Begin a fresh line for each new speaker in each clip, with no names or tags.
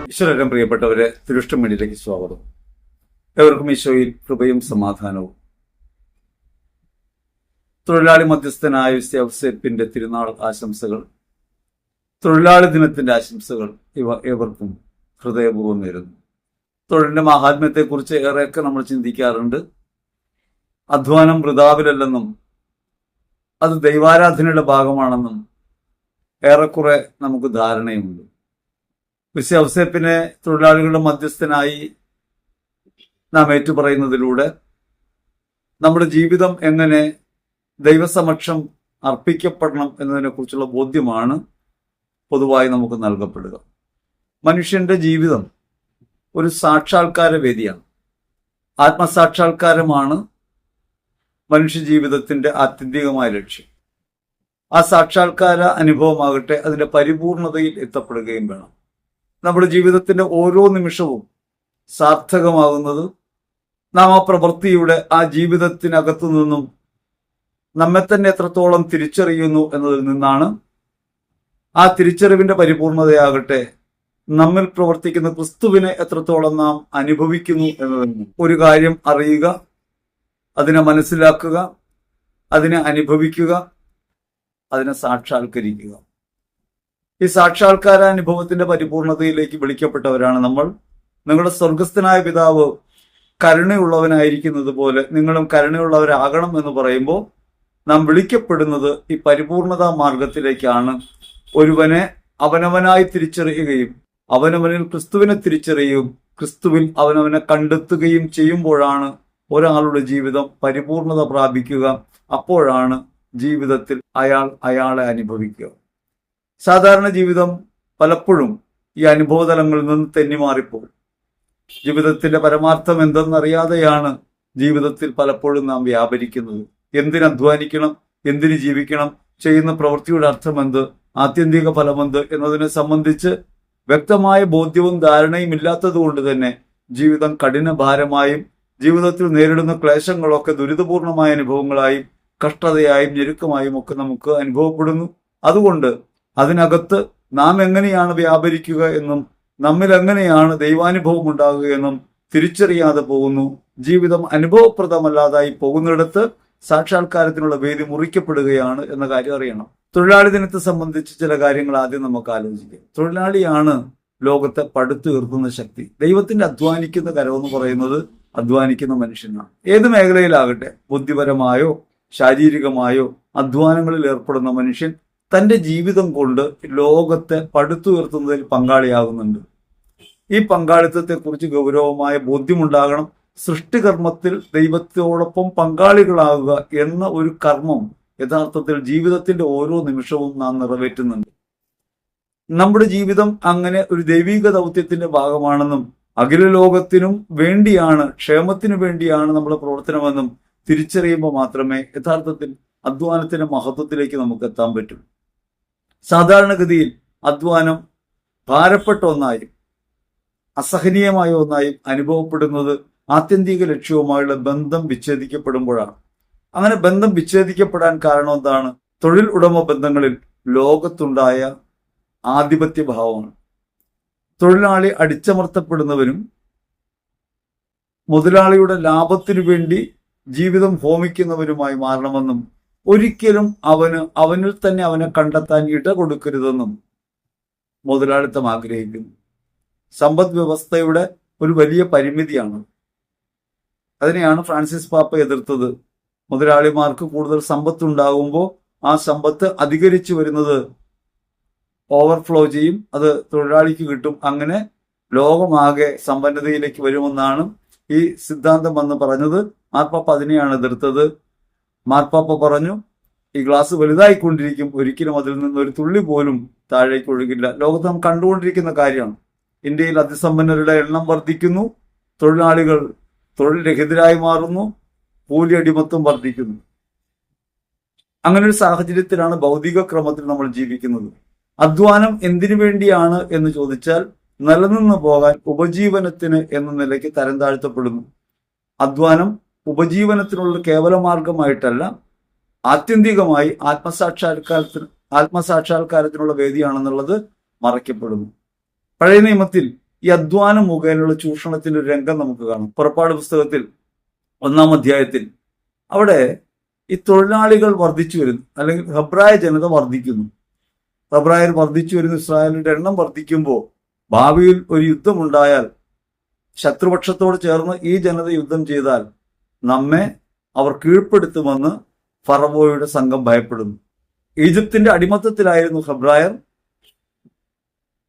ഈശ്വരൻ പ്രിയപ്പെട്ടവരെ, തിരുഷ്ടം മീഡിയയിലേക്ക് സ്വാഗതം. എവർക്കും ഈശോയിൽ കൃപയും സമാധാനവും. തൊഴിലാളി മധ്യസ്ഥനായ ഔസേപ്പിന്റെ തിരുനാൾ ആശംസകൾ, തൊഴിലാളി ദിനത്തിന്റെ ആശംസകൾ ഏവർക്കും ഹൃദയപൂർവ്വം നേരുന്നു. തൊഴിലിന്റെ മഹാത്മ്യത്തെക്കുറിച്ച് ഏറെയൊക്കെ നമ്മൾ ചിന്തിക്കാറുണ്ട്. അധ്വാനം വൃഥാവിലല്ലെന്നും അത് ദൈവാരാധനയുടെ ഭാഗമാണെന്നും ഏറെക്കുറെ നമുക്ക് ധാരണയുമുണ്ട്. ഔസേപ്പിനെ തൊഴിലാളികളുടെ മധ്യസ്ഥനായി നാം ഏറ്റുപറയുന്നതിലൂടെ നമ്മുടെ ജീവിതം എങ്ങനെ ദൈവസമക്ഷം അർപ്പിക്കപ്പെടണം എന്നതിനെക്കുറിച്ചുള്ള ബോധ്യമാണ് പൊതുവായി നമുക്ക് നൽകപ്പെടുക. മനുഷ്യന്റെ ജീവിതം ഒരു സാക്ഷാത്കാര വേദിയാണ്. ആത്മസാക്ഷാത്കാരമാണ് മനുഷ്യ ജീവിതത്തിന്റെ ആത്യന്തികമായ ലക്ഷ്യം. ആ സാക്ഷാത്കാര അനുഭവമാകട്ടെ അതിന്റെ പരിപൂർണതയിൽ എത്തപ്പെടുകയും വേണം. നമ്മുടെ ജീവിതത്തിന്റെ ഓരോ നിമിഷവും സാർത്ഥകമാകുന്നത് നാം ആ പ്രവൃത്തിയുടെ ആ ജീവിതത്തിനകത്തു നിന്നും നമ്മെ തന്നെ എത്രത്തോളം തിരിച്ചറിയുന്നു എന്നതിൽ നിന്നാണ്. ആ തിരിച്ചറിവിന്റെ പരിപൂർണതയാകട്ടെ നമ്മിൽ പ്രവർത്തിക്കുന്ന ക്രിസ്തുവിനെ എത്രത്തോളം നാം അനുഭവിക്കുന്നു എന്നതിൽ നിന്ന്. ഒരു കാര്യം അറിയുക, അതിനെ മനസ്സിലാക്കുക, അതിനെ അനുഭവിക്കുക, അതിനെ സാക്ഷാത്കരിക്കുക. ഈ സാക്ഷാത്കാര അനുഭവത്തിന്റെ പരിപൂർണതയിലേക്ക് വിളിക്കപ്പെട്ടവരാണ് നമ്മൾ. നിങ്ങളുടെ സ്വർഗസ്ഥനായ പിതാവ് കരുണയുള്ളവനായിരിക്കുന്നത് പോലെ നിങ്ങളും കരുണയുള്ളവരാകണം എന്ന് പറയുമ്പോൾ നാം വിളിക്കപ്പെടുന്നത് ഈ പരിപൂർണതാ മാർഗത്തിലേക്കാണ്. ഒരുവനെ അവനവനായി തിരിച്ചറിയുകയും അവനവനിൽ ക്രിസ്തുവിനെ തിരിച്ചറിയുകയും ക്രിസ്തുവിൽ അവനവനെ കണ്ടെത്തുകയും ചെയ്യുമ്പോഴാണ് ഒരാളുടെ ജീവിതം പരിപൂർണത പ്രാപിക്കുക. അപ്പോഴാണ് ജീവിതത്തിൽ അയാളെ അനുഭവിക്കുക. സാധാരണ ജീവിതം പലപ്പോഴും ഈ അനുഭവതലങ്ങളിൽ നിന്ന് തെന്നിമാറിപ്പോകും. ജീവിതത്തിന്റെ പരമാർത്ഥം എന്തെന്നറിയാതെയാണ് ജീവിതത്തിൽ പലപ്പോഴും നാം വ്യാപരിക്കുന്നത്. എന്തിനധ്വാനിക്കണം, എന്തിന് ജീവിക്കണം, ചെയ്യുന്ന പ്രവൃത്തിയുടെ അർത്ഥമെന്ത്, ആത്യന്തിക ഫലമെന്ത് എന്നതിനെ സംബന്ധിച്ച് വ്യക്തമായ ബോധ്യവും ധാരണയും ഇല്ലാത്തത് കൊണ്ട് തന്നെ ജീവിതം കഠിനഭാരമായും ജീവിതത്തിൽ നേരിടുന്ന ക്ലേശങ്ങളൊക്കെ ദുരിതപൂർണമായ അനുഭവങ്ങളായും കഷ്ടതയായും ഞെരുക്കമായും ഒക്കെ നമുക്ക് അനുഭവപ്പെടുന്നു. അതുകൊണ്ട് അതിനകത്ത് നാം എങ്ങനെയാണ് വ്യാപരിക്കുക എന്നും നമ്മിൽ എങ്ങനെയാണ് ദൈവാനുഭവം ഉണ്ടാകുക എന്നും തിരിച്ചറിയാതെ പോകുന്നു. ജീവിതം അനുഭവപ്രദമല്ലാതായി പോകുന്നിടത്ത് സാക്ഷാത്കാരത്തിനുള്ള വേദി മുറിക്കപ്പെടുകയാണ് എന്ന കാര്യം അറിയണം. തൊഴിലാളി ദിനത്തെ സംബന്ധിച്ച് ചില കാര്യങ്ങൾ ആദ്യം നമുക്ക് ആലോചിക്കാം. തൊഴിലാളിയാണ് ലോകത്തെ പടുത്തുയർത്തുന്ന ശക്തി. ദൈവത്തിന്റെ അധ്വാനിക്കുന്ന കരമെന്ന് പറയുന്നത് അധ്വാനിക്കുന്ന മനുഷ്യനാണ്. ഏത് മേഖലയിലാകട്ടെ, ബുദ്ധിപരമായോ ശാരീരികമായോ അധ്വാനങ്ങളിൽ ഏർപ്പെടുന്ന മനുഷ്യൻ തന്റെ ജീവിതം കൊണ്ട് ലോകത്തെ പടുത്തുയർത്തുന്നതിൽ പങ്കാളിയാകുന്നുണ്ട്. ഈ പങ്കാളിത്തത്തെക്കുറിച്ച് ഗൗരവമായ ബോധ്യമുണ്ടാകണം. സൃഷ്ടികർമ്മത്തിൽ ദൈവത്തോടൊപ്പം പങ്കാളികളാകുക എന്ന ഒരു കർമ്മം യഥാർത്ഥത്തിൽ ജീവിതത്തിന്റെ ഓരോ നിമിഷവും നാം നിറവേറ്റുന്നുണ്ട്. നമ്മുടെ ജീവിതം അങ്ങനെ ഒരു ദൈവിക ദൗത്യത്തിന്റെ ഭാഗമാണെന്നും അഖില ലോകത്തിനും വേണ്ടിയാണ്, ക്ഷേമത്തിനു വേണ്ടിയാണ് നമ്മുടെ പ്രവർത്തനമെന്നും തിരിച്ചറിയുമ്പോൾ മാത്രമേ യഥാർത്ഥത്തിൽ അധ്വാനത്തിന്റെ മഹത്വത്തിലേക്ക് നമുക്ക് എത്താൻ പറ്റൂ. സാധാരണഗതിയിൽ അധ്വാനം ഭാരപ്പെട്ട ഒന്നായും അസഹനീയമായ ഒന്നായും അനുഭവപ്പെടുന്നത് ആത്യന്തിക ലക്ഷ്യവുമായുള്ള ബന്ധം വിച്ഛേദിക്കപ്പെടുമ്പോഴാണ്. അങ്ങനെ ബന്ധം വിച്ഛേദിക്കപ്പെടാൻ കാരണം എന്താണ്? തൊഴിൽ ഉടമ ബന്ധങ്ങളിൽ ലോകത്തുണ്ടായ ആധിപത്യഭാവമാണ്. തൊഴിലാളി അടിച്ചമർത്തപ്പെടുന്നവരും മുതലാളിയുടെ ലാഭത്തിനു വേണ്ടി ജീവിതം ഹോമിക്കുന്നവരുമായി മാറണമെന്നും ഒരിക്കലും അവനിൽ തന്നെ അവനെ കണ്ടെത്താൻ ഇട കൊടുക്കരുതെന്നും മുതലാളിത്തം ആഗ്രഹിക്കുന്നു. സമ്പദ് വ്യവസ്ഥയുടെ ഒരു വലിയ പരിമിതിയാണ്. അതിനെയാണ് ഫ്രാൻസിസ് പാപ്പ എതിർത്തത്. മുതലാളിമാർക്ക് കൂടുതൽ സമ്പത്ത് ഉണ്ടാകുമ്പോൾ ആ സമ്പത്ത് അധികരിച്ചു വരുന്നത് ഓവർഫ്ലോ ചെയ്യും, അത് തൊഴിലാളിക്ക് കിട്ടും. അങ്ങനെ ലോകമാകെ സമ്പന്നതയിലേക്ക് വരുമെന്നാണ് ഈ സിദ്ധാന്തം വന്ന് പറഞ്ഞത്. മാർപ്പാപ്പ അതിനെയാണ് എതിർത്തത്. മാർപ്പാപ്പ പറഞ്ഞു, ഈ ഗ്ലാസ് വലുതായിക്കൊണ്ടിരിക്കും, ഒരിക്കലും അതിൽ നിന്ന് ഒരു തുള്ളി പോലും താഴേക്ക് ഒഴുകില്ല. ലോകത്ത് നാം കണ്ടുകൊണ്ടിരിക്കുന്ന കാര്യമാണ്. ഇന്ത്യയിൽ അതിസമ്പന്നരുടെ എണ്ണം വർദ്ധിക്കുന്നു, തൊഴിലാളികൾ തൊഴിൽ രഹിതരായി മാറുന്നു, കൂലി അടിമത്വം വർദ്ധിക്കുന്നു. അങ്ങനെ ഒരു സാഹചര്യത്തിലാണ് ഭൗതിക ക്രമത്തിൽ നമ്മൾ ജീവിക്കുന്നത്. അധ്വാനം എന്തിനു വേണ്ടിയാണ് എന്ന് ചോദിച്ചാൽ നിലനിന്ന് പോകാൻ, ഉപജീവനത്തിന് എന്ന നിലയ്ക്ക് തരം താഴ്ത്തപ്പെടുന്നു. അധ്വാനം ഉപജീവനത്തിനുള്ള കേവല മാർഗമായിട്ടല്ല, ആത്യന്തികമായി ആത്മസാക്ഷാത്കാരത്തിനുള്ള വേദിയാണെന്നുള്ളത് മറയ്ക്കപ്പെടുന്നു. പഴയ നിയമത്തിൽ ഈ അധ്വാനം മുഖേനയുള്ള ചൂഷണത്തിന്റെ ഒരു രംഗം നമുക്ക് കാണാം. പുറപ്പാട് പുസ്തകത്തിൽ 1-ാം അധ്യായത്തിൽ അവിടെ ഈ തൊഴിലാളികൾ വർദ്ധിച്ചു വരുന്നു, അല്ലെങ്കിൽ ഹെബ്രായ ജനത വർദ്ധിക്കുന്നു. ഹെബ്രായർ വർദ്ധിച്ചു വരുന്നു, ഇസ്രായേലിന്റെ എണ്ണം വർദ്ധിക്കുമ്പോൾ ഭാവിയിൽ ഒരു യുദ്ധമുണ്ടായാൽ, ശത്രുപക്ഷത്തോട് ചേർന്ന് ഈ ജനത യുദ്ധം ചെയ്താൽ നമ്മെ അവർ കീഴ്പ്പെടുത്തുമെന്ന് ഫറവോയുടെ സംഘം ഭയപ്പെടുന്നു. ഈജിപ്തിന്റെ അടിമത്തത്തിലായിരുന്നു ഹെബ്രായർ.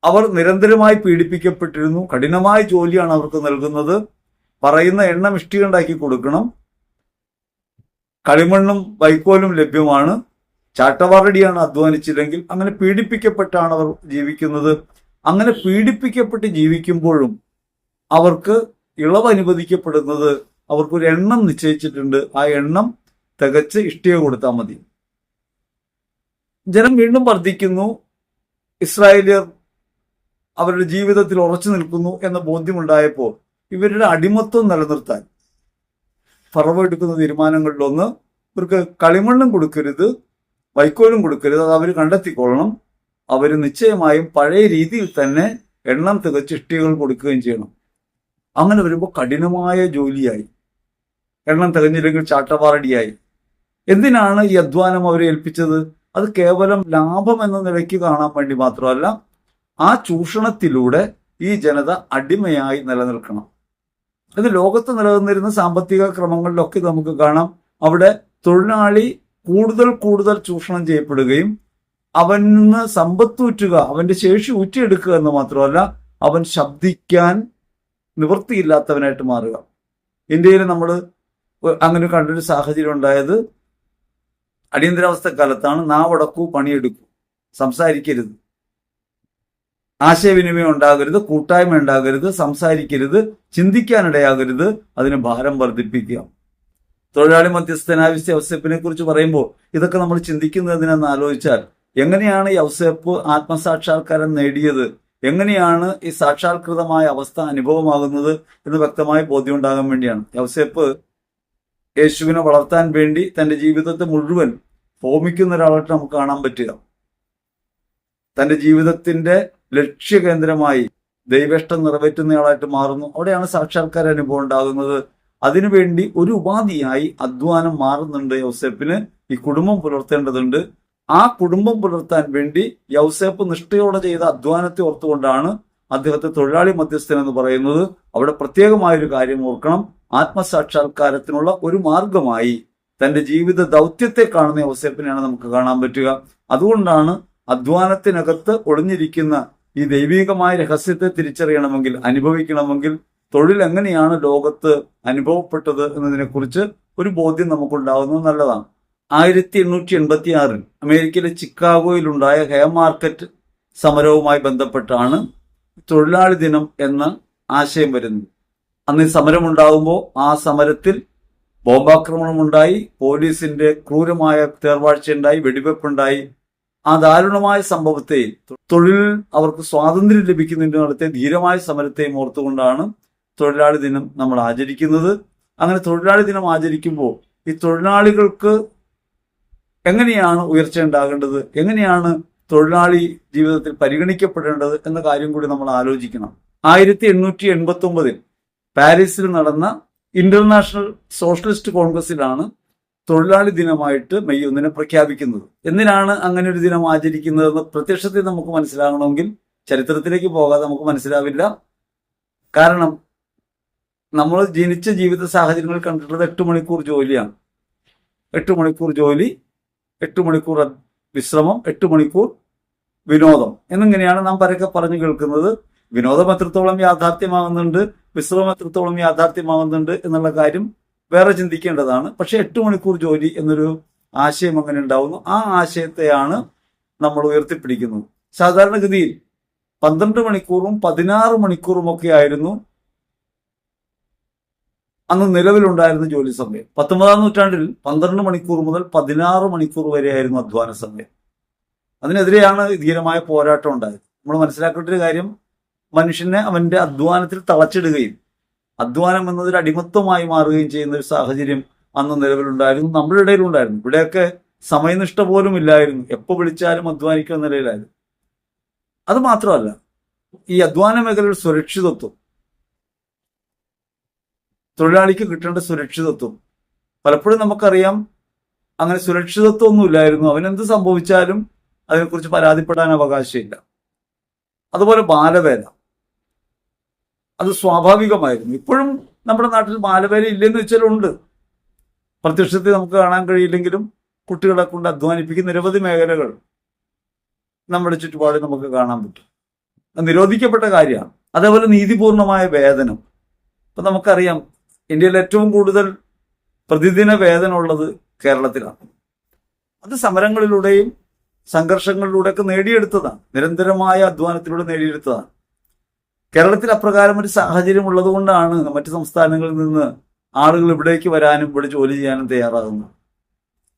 അവർ നിരന്തരമായി പീഡിപ്പിക്കപ്പെട്ടിരുന്നു. കഠിനമായ ജോലിയാണ് അവർക്ക് നൽകുന്നത്. പറയുന്ന എണ്ണം ഇഷ്ടിക ഉണ്ടാക്കി കൊടുക്കണം. കളിമണ്ണും വൈക്കോലും ലഭ്യമാണ്. ചാട്ടവാറടിയാണ് അധ്വാനിച്ചില്ലെങ്കിൽ. അങ്ങനെ പീഡിപ്പിക്കപ്പെട്ടാണ് അവർ ജീവിക്കുന്നത്. അങ്ങനെ പീഡിപ്പിക്കപ്പെട്ട് ജീവിക്കുമ്പോഴും അവർക്ക് ഇളവ് അനുവദിക്കപ്പെടുന്നത്, അവർക്കൊരു എണ്ണം നിശ്ചയിച്ചിട്ടുണ്ട്. ആ എണ്ണം തികച്ച് ഇഷ്ടിക കൊടുത്താൽ മതി. ജനം വീണ്ടും വർദ്ധിക്കുന്നു. ഇസ്രായേലിയർ അവരുടെ ജീവിതത്തിൽ ഉറച്ചു നിൽക്കുന്നു എന്ന ബോധ്യമുണ്ടായപ്പോൾ ഇവരുടെ അടിമത്വം നിലനിർത്താൻ ഫറവോ എടുക്കുന്ന തീരുമാനങ്ങളിലൊന്ന്, ഇവർക്ക് കളിമണ്ണും കൊടുക്കരുത്, വൈക്കോലും കൊടുക്കരുത്, അത് അവർ കണ്ടെത്തിക്കൊള്ളണം. അവർ നിശ്ചയമായും പഴയ രീതിയിൽ തന്നെ എണ്ണം തികച്ച് ഇഷ്ടികകൾ കൊടുക്കുകയും ചെയ്യണം. അങ്ങനെ വരുമ്പോൾ കഠിനമായ ജോലിയായി. എണ്ണം തികഞ്ഞില്ലെങ്കിൽ ചാട്ടവാറടിയായി. എന്തിനാണ് ഈ അധ്വാനം അവരെ ഏൽപ്പിച്ചത്? അത് കേവലം ലാഭം എന്ന നിലയ്ക്ക് കാണാൻ വേണ്ടി മാത്രമല്ല, ആ ചൂഷണത്തിലൂടെ ഈ ജനത അടിമയായി നിലനിൽക്കണം. ഇത് ലോകത്ത് നിലനിന്നിരുന്ന സാമ്പത്തിക ക്രമങ്ങളിലൊക്കെ നമുക്ക് കാണാം. അവിടെ തൊഴിലാളി കൂടുതൽ കൂടുതൽ ചൂഷണം ചെയ്യപ്പെടുകയും അവന് സമ്പത്തൂറ്റുക, അവന്റെ ശേഷി ഊറ്റിയെടുക്കുക എന്ന് മാത്രമല്ല, അവൻ ശബ്ദിക്കാൻ നിവൃത്തിയില്ലാത്തവനായിട്ട് മാറുക. ഇന്ത്യയിൽ നമ്മൾ അങ്ങനെ കണ്ടൊരു സാഹചര്യം ഉണ്ടായത് അടിയന്തരാവസ്ഥ കാലത്താണ്. നാവടക്കൂ പണിയെടുക്കൂ, സംസാരിക്കരുത്, ആശയവിനിമയം ഉണ്ടാകരുത്, കൂട്ടായ്മ ഉണ്ടാകരുത്, സംസാരിക്കരുത്, ചിന്തിക്കാനിടയാകരുത്, അതിന് ഭാരം വർദ്ധിപ്പിക്കുക. തൊഴിലാളി മധ്യസ്ഥനായ യൗസേപ്പിനെ കുറിച്ച് പറയുമ്പോൾ ഇതൊക്കെ നമ്മൾ ചിന്തിക്കുന്നതിനെന്ന് ആലോചിച്ചാൽ, എങ്ങനെയാണ് യൗസേപ്പ് ആത്മസാക്ഷാത്കാരം നേടിയത്, എങ്ങനെയാണ് ഈ സാക്ഷാത്കൃതമായ അവസ്ഥ അനുഭവമാകുന്നത് എന്ന് വ്യക്തമായ ബോധ്യം ഉണ്ടാകാൻ വേണ്ടിയാണ്. യൗസേപ്പ് യേശുവിനെ വളർത്താൻ വേണ്ടി തന്റെ ജീവിതത്തെ മുഴുവൻ ഹോമിക്കുന്ന ഒരാളായിട്ട് നമുക്ക് കാണാൻ പറ്റുക. തന്റെ ജീവിതത്തിന്റെ ലക്ഷ്യകേന്ദ്രമായി ദൈവേഷ്ടം നിറവേറ്റുന്നയാളായിട്ട് മാറുന്നു. അവിടെയാണ് സാക്ഷാത്കാര അനുഭവം ഉണ്ടാകുന്നത്. അതിനുവേണ്ടി ഒരു ഉപാധിയായി അധ്വാനം മാറുന്നുണ്ട് യൗസേപ്പിന്. ഈ കുടുംബം പുലർത്തേണ്ടതുണ്ട്. ആ കുടുംബം പുലർത്താൻ വേണ്ടി യൗസേപ്പ് നിഷ്ഠയോടെ ചെയ്ത അധ്വാനത്തെ ഓർത്തുകൊണ്ടാണ് അദ്ദേഹത്തെ തൊഴിലാളി മധ്യസ്ഥൻ എന്ന് പറയുന്നത്. അവിടെ പ്രത്യേകമായൊരു കാര്യം ഓർക്കണം. ആത്മസാക്ഷാത്കാരത്തിനുള്ള ഒരു മാർഗമായി തന്റെ ജീവിത ദൗത്യത്തെ കാണുന്ന യൗസേപ്പിനെയാണ് നമുക്ക് കാണാൻ പറ്റുക. അതുകൊണ്ടാണ് അധ്വാനത്തിനകത്ത് ഒളിഞ്ഞിരിക്കുന്ന ഈ ദൈവികമായ രഹസ്യത്തെ തിരിച്ചറിയണമെങ്കിൽ, അനുഭവിക്കണമെങ്കിൽ, തൊഴിൽ എങ്ങനെയാണ് ലോകത്ത് അനുഭവപ്പെട്ടത് എന്നതിനെക്കുറിച്ച് ഒരു ബോധ്യം നമുക്കുണ്ടാവുന്നത് നല്ലതാണ്. 1886 അമേരിക്കയിലെ ചിക്കാഗോയിലുണ്ടായ ഹെയർ മാർക്കറ്റ് സമരവുമായി ബന്ധപ്പെട്ടാണ് തൊഴിലാളി ദിനം എന്ന ആശയം വരുന്നത്. അന്ന് ഈ സമരമുണ്ടാകുമ്പോൾ ആ സമരത്തിൽ ബോംബാക്രമണമുണ്ടായി, പോലീസിന്റെ ക്രൂരമായ തേർവാഴ്ചയുണ്ടായി, വെടിവെപ്പുണ്ടായി. ആ ദാരുണമായ സംഭവത്തെ, തൊഴിൽ അവർക്ക് സ്വാതന്ത്ര്യം ലഭിക്കുന്നതിന് നടത്തിയ ധീരമായ സമരത്തെയും ഓർത്തുകൊണ്ടാണ് തൊഴിലാളി ദിനം നമ്മൾ ആചരിക്കുന്നത്. അങ്ങനെ തൊഴിലാളി ദിനം ആചരിക്കുമ്പോൾ ഈ തൊഴിലാളികൾക്ക് എങ്ങനെയാണ് ഉയർച്ച ഉണ്ടാകേണ്ടത്, എങ്ങനെയാണ് തൊഴിലാളി ജീവിതത്തിൽ പരിഗണിക്കപ്പെടേണ്ടത് എന്ന കാര്യം കൂടി നമ്മൾ ആലോചിക്കണം. 1889 പാരീസിൽ നടന്ന ഇന്റർനാഷണൽ സോഷ്യലിസ്റ്റ് കോൺഗ്രസിലാണ് തൊഴിലാളി ദിനമായിട്ട് മെയ് 1 പ്രഖ്യാപിക്കുന്നത്. എന്തിനാണ് അങ്ങനെ ഒരു ദിനം ആചരിക്കുന്നതെന്ന് പ്രത്യക്ഷത്തിൽ നമുക്ക് മനസ്സിലാകണമെങ്കിൽ ചരിത്രത്തിലേക്ക് പോകാതെ നമുക്ക് മനസ്സിലാവില്ല. കാരണം നമ്മൾ ജനിച്ച ജീവിത സാഹചര്യങ്ങൾ കണ്ടിട്ടുള്ളത് 8 മണിക്കൂർ ജോലിയാണ്. 8 മണിക്കൂർ ജോലി, 8 മണിക്കൂർ വിശ്രമം, 8 മണിക്കൂർ വിനോദം എന്നിങ്ങനെയാണ് നാം പരക്കെ പറഞ്ഞു കേൾക്കുന്നത്. വിനോദം എത്രത്തോളം യാഥാർത്ഥ്യമാകുന്നുണ്ട്, വിശ്രമം എത്രത്തോളം യാഥാർത്ഥ്യമാകുന്നുണ്ട് എന്നുള്ള കാര്യം വേറെ ചിന്തിക്കേണ്ടതാണ്. പക്ഷെ 8 മണിക്കൂർ ജോലി എന്നൊരു ആശയം അങ്ങനെ ഉണ്ടാവുന്നു. ആ ആശയത്തെയാണ് നമ്മൾ ഉയർത്തിപ്പിടിക്കുന്നത്. സാധാരണഗതിയിൽ 12 മണിക്കൂറും 16 മണിക്കൂറും ഒക്കെ ആയിരുന്നു അന്ന് നിലവിലുണ്ടായിരുന്ന ജോലി സമയം. 19-ാം നൂറ്റാണ്ടിൽ 12 മണിക്കൂർ മുതൽ 16 മണിക്കൂർ വരെയായിരുന്നു അധ്വാന സമയം. അതിനെതിരെയാണ് ധീരമായ പോരാട്ടം ഉണ്ടായത്. നമ്മൾ മനസ്സിലാക്കേണ്ട ഒരു കാര്യം, മനുഷ്യനെ അവന്റെ അധ്വാനത്തിൽ തളച്ചിടുകയും അധ്വാനം എന്നതൊരു അടിമത്വമായി മാറുകയും ചെയ്യുന്ന ഒരു സാഹചര്യം അന്ന് നിലവിലുണ്ടായിരുന്നു, നമ്മുടെ ഇടയിലുണ്ടായിരുന്നു. ഇവിടെയൊക്കെ സമയനിഷ്ഠ പോലും ഇല്ലായിരുന്നു. എപ്പോൾ വിളിച്ചാലും അധ്വാനിക്കുന്ന നിലയിലായിരുന്നു. അത് മാത്രമല്ല, ഈ അധ്വാന മേഖലയിൽ സുരക്ഷിതത്വം, തൊഴിലാളിക്ക് കിട്ടേണ്ട സുരക്ഷിതത്വം, പലപ്പോഴും നമുക്കറിയാം അങ്ങനെ സുരക്ഷിതത്വം ഒന്നുമില്ലായിരുന്നു. അവനെന്ത് സംഭവിച്ചാലും അതിനെക്കുറിച്ച് പരാതിപ്പെടാൻ അവകാശമില്ല. അതുപോലെ ബാലവേല, അത് സ്വാഭാവികമായിരുന്നു. ഇപ്പോഴും നമ്മുടെ നാട്ടിൽ ബാലവേല ഇല്ലെന്ന് വെച്ചാൽ ഉണ്ട്. പ്രത്യക്ഷത്തിൽ നമുക്ക് കാണാൻ കഴിയില്ലെങ്കിലും കുട്ടികളെ കൊണ്ട് അധ്വാനിപ്പിക്കുന്ന നിരവധി മേഖലകൾ നമ്മുടെ ചുറ്റുപാടിൽ നമുക്ക് കാണാൻ പറ്റും. അത് നിരോധിക്കപ്പെട്ട കാര്യമാണ്. അതേപോലെ നീതിപൂർണമായ വേതനം. ഇപ്പം നമുക്കറിയാം ഇന്ത്യയിൽ ഏറ്റവും കൂടുതൽ പ്രതിദിന വേതനം ഉള്ളത് കേരളത്തിലാണ്. അത് സമരങ്ങളിലൂടെയും സംഘർഷങ്ങളിലൂടെയൊക്കെ നേടിയെടുത്തതാണ്, നിരന്തരമായ അധ്വാനത്തിലൂടെ നേടിയെടുത്തതാണ്. കേരളത്തിൽ അപ്രകാരം ഒരു സാഹചര്യം ഉള്ളത് കൊണ്ടാണ് മറ്റ് സംസ്ഥാനങ്ങളിൽ നിന്ന് ആളുകൾ ഇവിടേക്ക് വരാനും ഇവിടെ ജോലി ചെയ്യാനും തയ്യാറാകുന്നത്.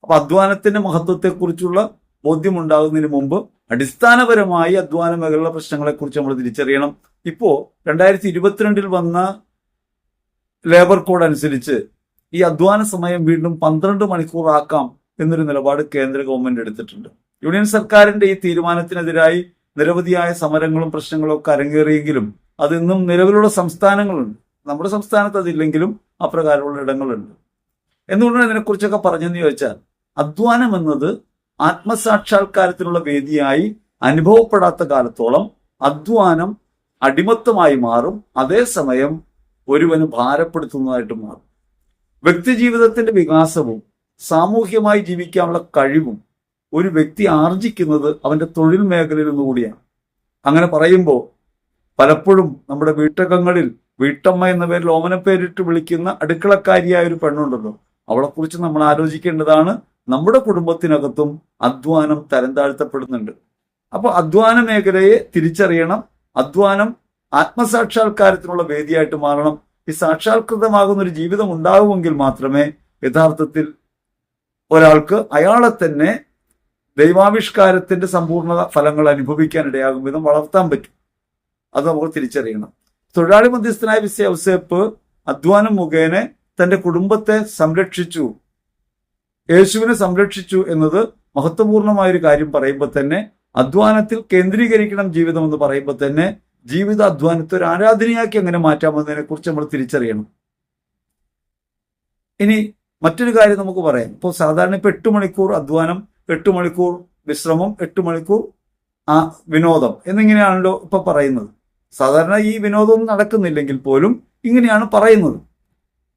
അപ്പൊ അധ്വാനത്തിന്റെ മഹത്വത്തെക്കുറിച്ചുള്ള ബോധ്യമുണ്ടാകുന്നതിന് മുമ്പ് അടിസ്ഥാനപരമായി അധ്വാന മേഖലയിലെ പ്രശ്നങ്ങളെക്കുറിച്ച് നമ്മൾ തിരിച്ചറിയണം. ഇപ്പോ 2022 വന്ന ലേബർ കോഡ് അനുസരിച്ച് ഈ അധ്വാന സമയം വീണ്ടും 12 മണിക്കൂർ ആക്കാം എന്നൊരു നിലപാട് കേന്ദ്ര ഗവൺമെന്റ് എടുത്തിട്ടുണ്ട്. യൂണിയൻ സർക്കാരിന്റെ ഈ തീരുമാനത്തിനെതിരായി നിരവധിയായ സമരങ്ങളും പ്രശ്നങ്ങളും ഒക്കെ അരങ്ങേറിയെങ്കിലും അതിന്നും നിലവിലുള്ള സംസ്ഥാനങ്ങളുണ്ട്. നമ്മുടെ സംസ്ഥാനത്ത് അതില്ലെങ്കിലും അപ്രകാരമുള്ള ഇടങ്ങളുണ്ട്. എന്തുകൊണ്ടാണ് ഇതിനെക്കുറിച്ചൊക്കെ പറഞ്ഞെന്ന് ചോദിച്ചാൽ, അധ്വാനം എന്നത് ആത്മസാക്ഷാത്കാരത്തിനുള്ള വേദിയായി അനുഭവപ്പെടാത്ത കാലത്തോളം അധ്വാനം അടിമത്തമായി മാറും, അതേസമയം ഒരുവന് ഭാരപ്പെടുത്തുന്നതായിട്ട് മാറും. വ്യക്തി ജീവിതത്തിന്റെ വികാസവും സാമൂഹ്യമായി ജീവിക്കാനുള്ള കഴിവും ഒരു വ്യക്തി ആർജിക്കുന്നത് അവന്റെ തൊഴിൽ മേഖലയിൽ നിന്നുകൂടിയാണ്. അങ്ങനെ പറയുമ്പോൾ പലപ്പോഴും നമ്മുടെ വീട്ടകങ്ങളിൽ വീട്ടമ്മ എന്ന പേരിൽ ഓമനപ്പേരിട്ട് വിളിക്കുന്ന അടുക്കളക്കാരിയായ ഒരു പെണ്ണുണ്ടല്ലോ, അവളെക്കുറിച്ച് നമ്മൾ ആലോചിക്കേണ്ടതാണ്. നമ്മുടെ കുടുംബത്തിനകത്തും അധ്വാനം തരം താഴ്ത്തപ്പെടുന്നുണ്ട്. അപ്പോൾ അധ്വാന മേഖലയെ തിരിച്ചറിയണം. അധ്വാനം ആത്മസാക്ഷാത്കാരത്തിനുള്ള വേദിയായിട്ട് മാറണം. ഈ സാക്ഷാത്കൃതമാകുന്ന ഒരു ജീവിതം ഉണ്ടാകുമെങ്കിൽ മാത്രമേ യഥാർത്ഥത്തിൽ ഒരാൾക്ക് അയാളെ തന്നെ ദൈവാവിഷ്കാരത്തിന്റെ സമ്പൂർണ്ണ ഫലങ്ങൾ അനുഭവിക്കാൻ ഇടയാകും വിധം വളർത്താൻ പറ്റും. അത് നമുക്ക് തിരിച്ചറിയണം. തൊഴിലാളി മധ്യസ്ഥനായ വിസി ഔസേപ്പ് അധ്വാനം മുഖേന തന്റെ കുടുംബത്തെ സംരക്ഷിച്ചു, യേശുവിനെ സംരക്ഷിച്ചു എന്നത് മഹത്വപൂർണമായൊരു കാര്യം പറയുമ്പോൾ തന്നെ, അധ്വാനത്തിൽ കേന്ദ്രീകരിക്കണം ജീവിതം എന്ന് പറയുമ്പോൾ തന്നെ ജീവിത അധ്വാനത്തെ ഒരു ആരാധനയാക്കി എങ്ങനെ മാറ്റാമെന്നതിനെ കുറിച്ച് നമ്മൾ തിരിച്ചറിയണം. ഇനി മറ്റൊരു കാര്യം നമുക്ക് പറയാം. ഇപ്പോൾ സാധാരണ ഇപ്പൊ 8 മണിക്കൂർ അധ്വാനം, 8 മണിക്കൂർ വിശ്രമം, 8 മണിക്കൂർ വിനോദം എന്നിങ്ങനെയാണല്ലോ ഇപ്പൊ പറയുന്നത്. സാധാരണ ഈ വിനോദമൊന്നും നടക്കുന്നില്ലെങ്കിൽ പോലും ഇങ്ങനെയാണ് പറയുന്നത്.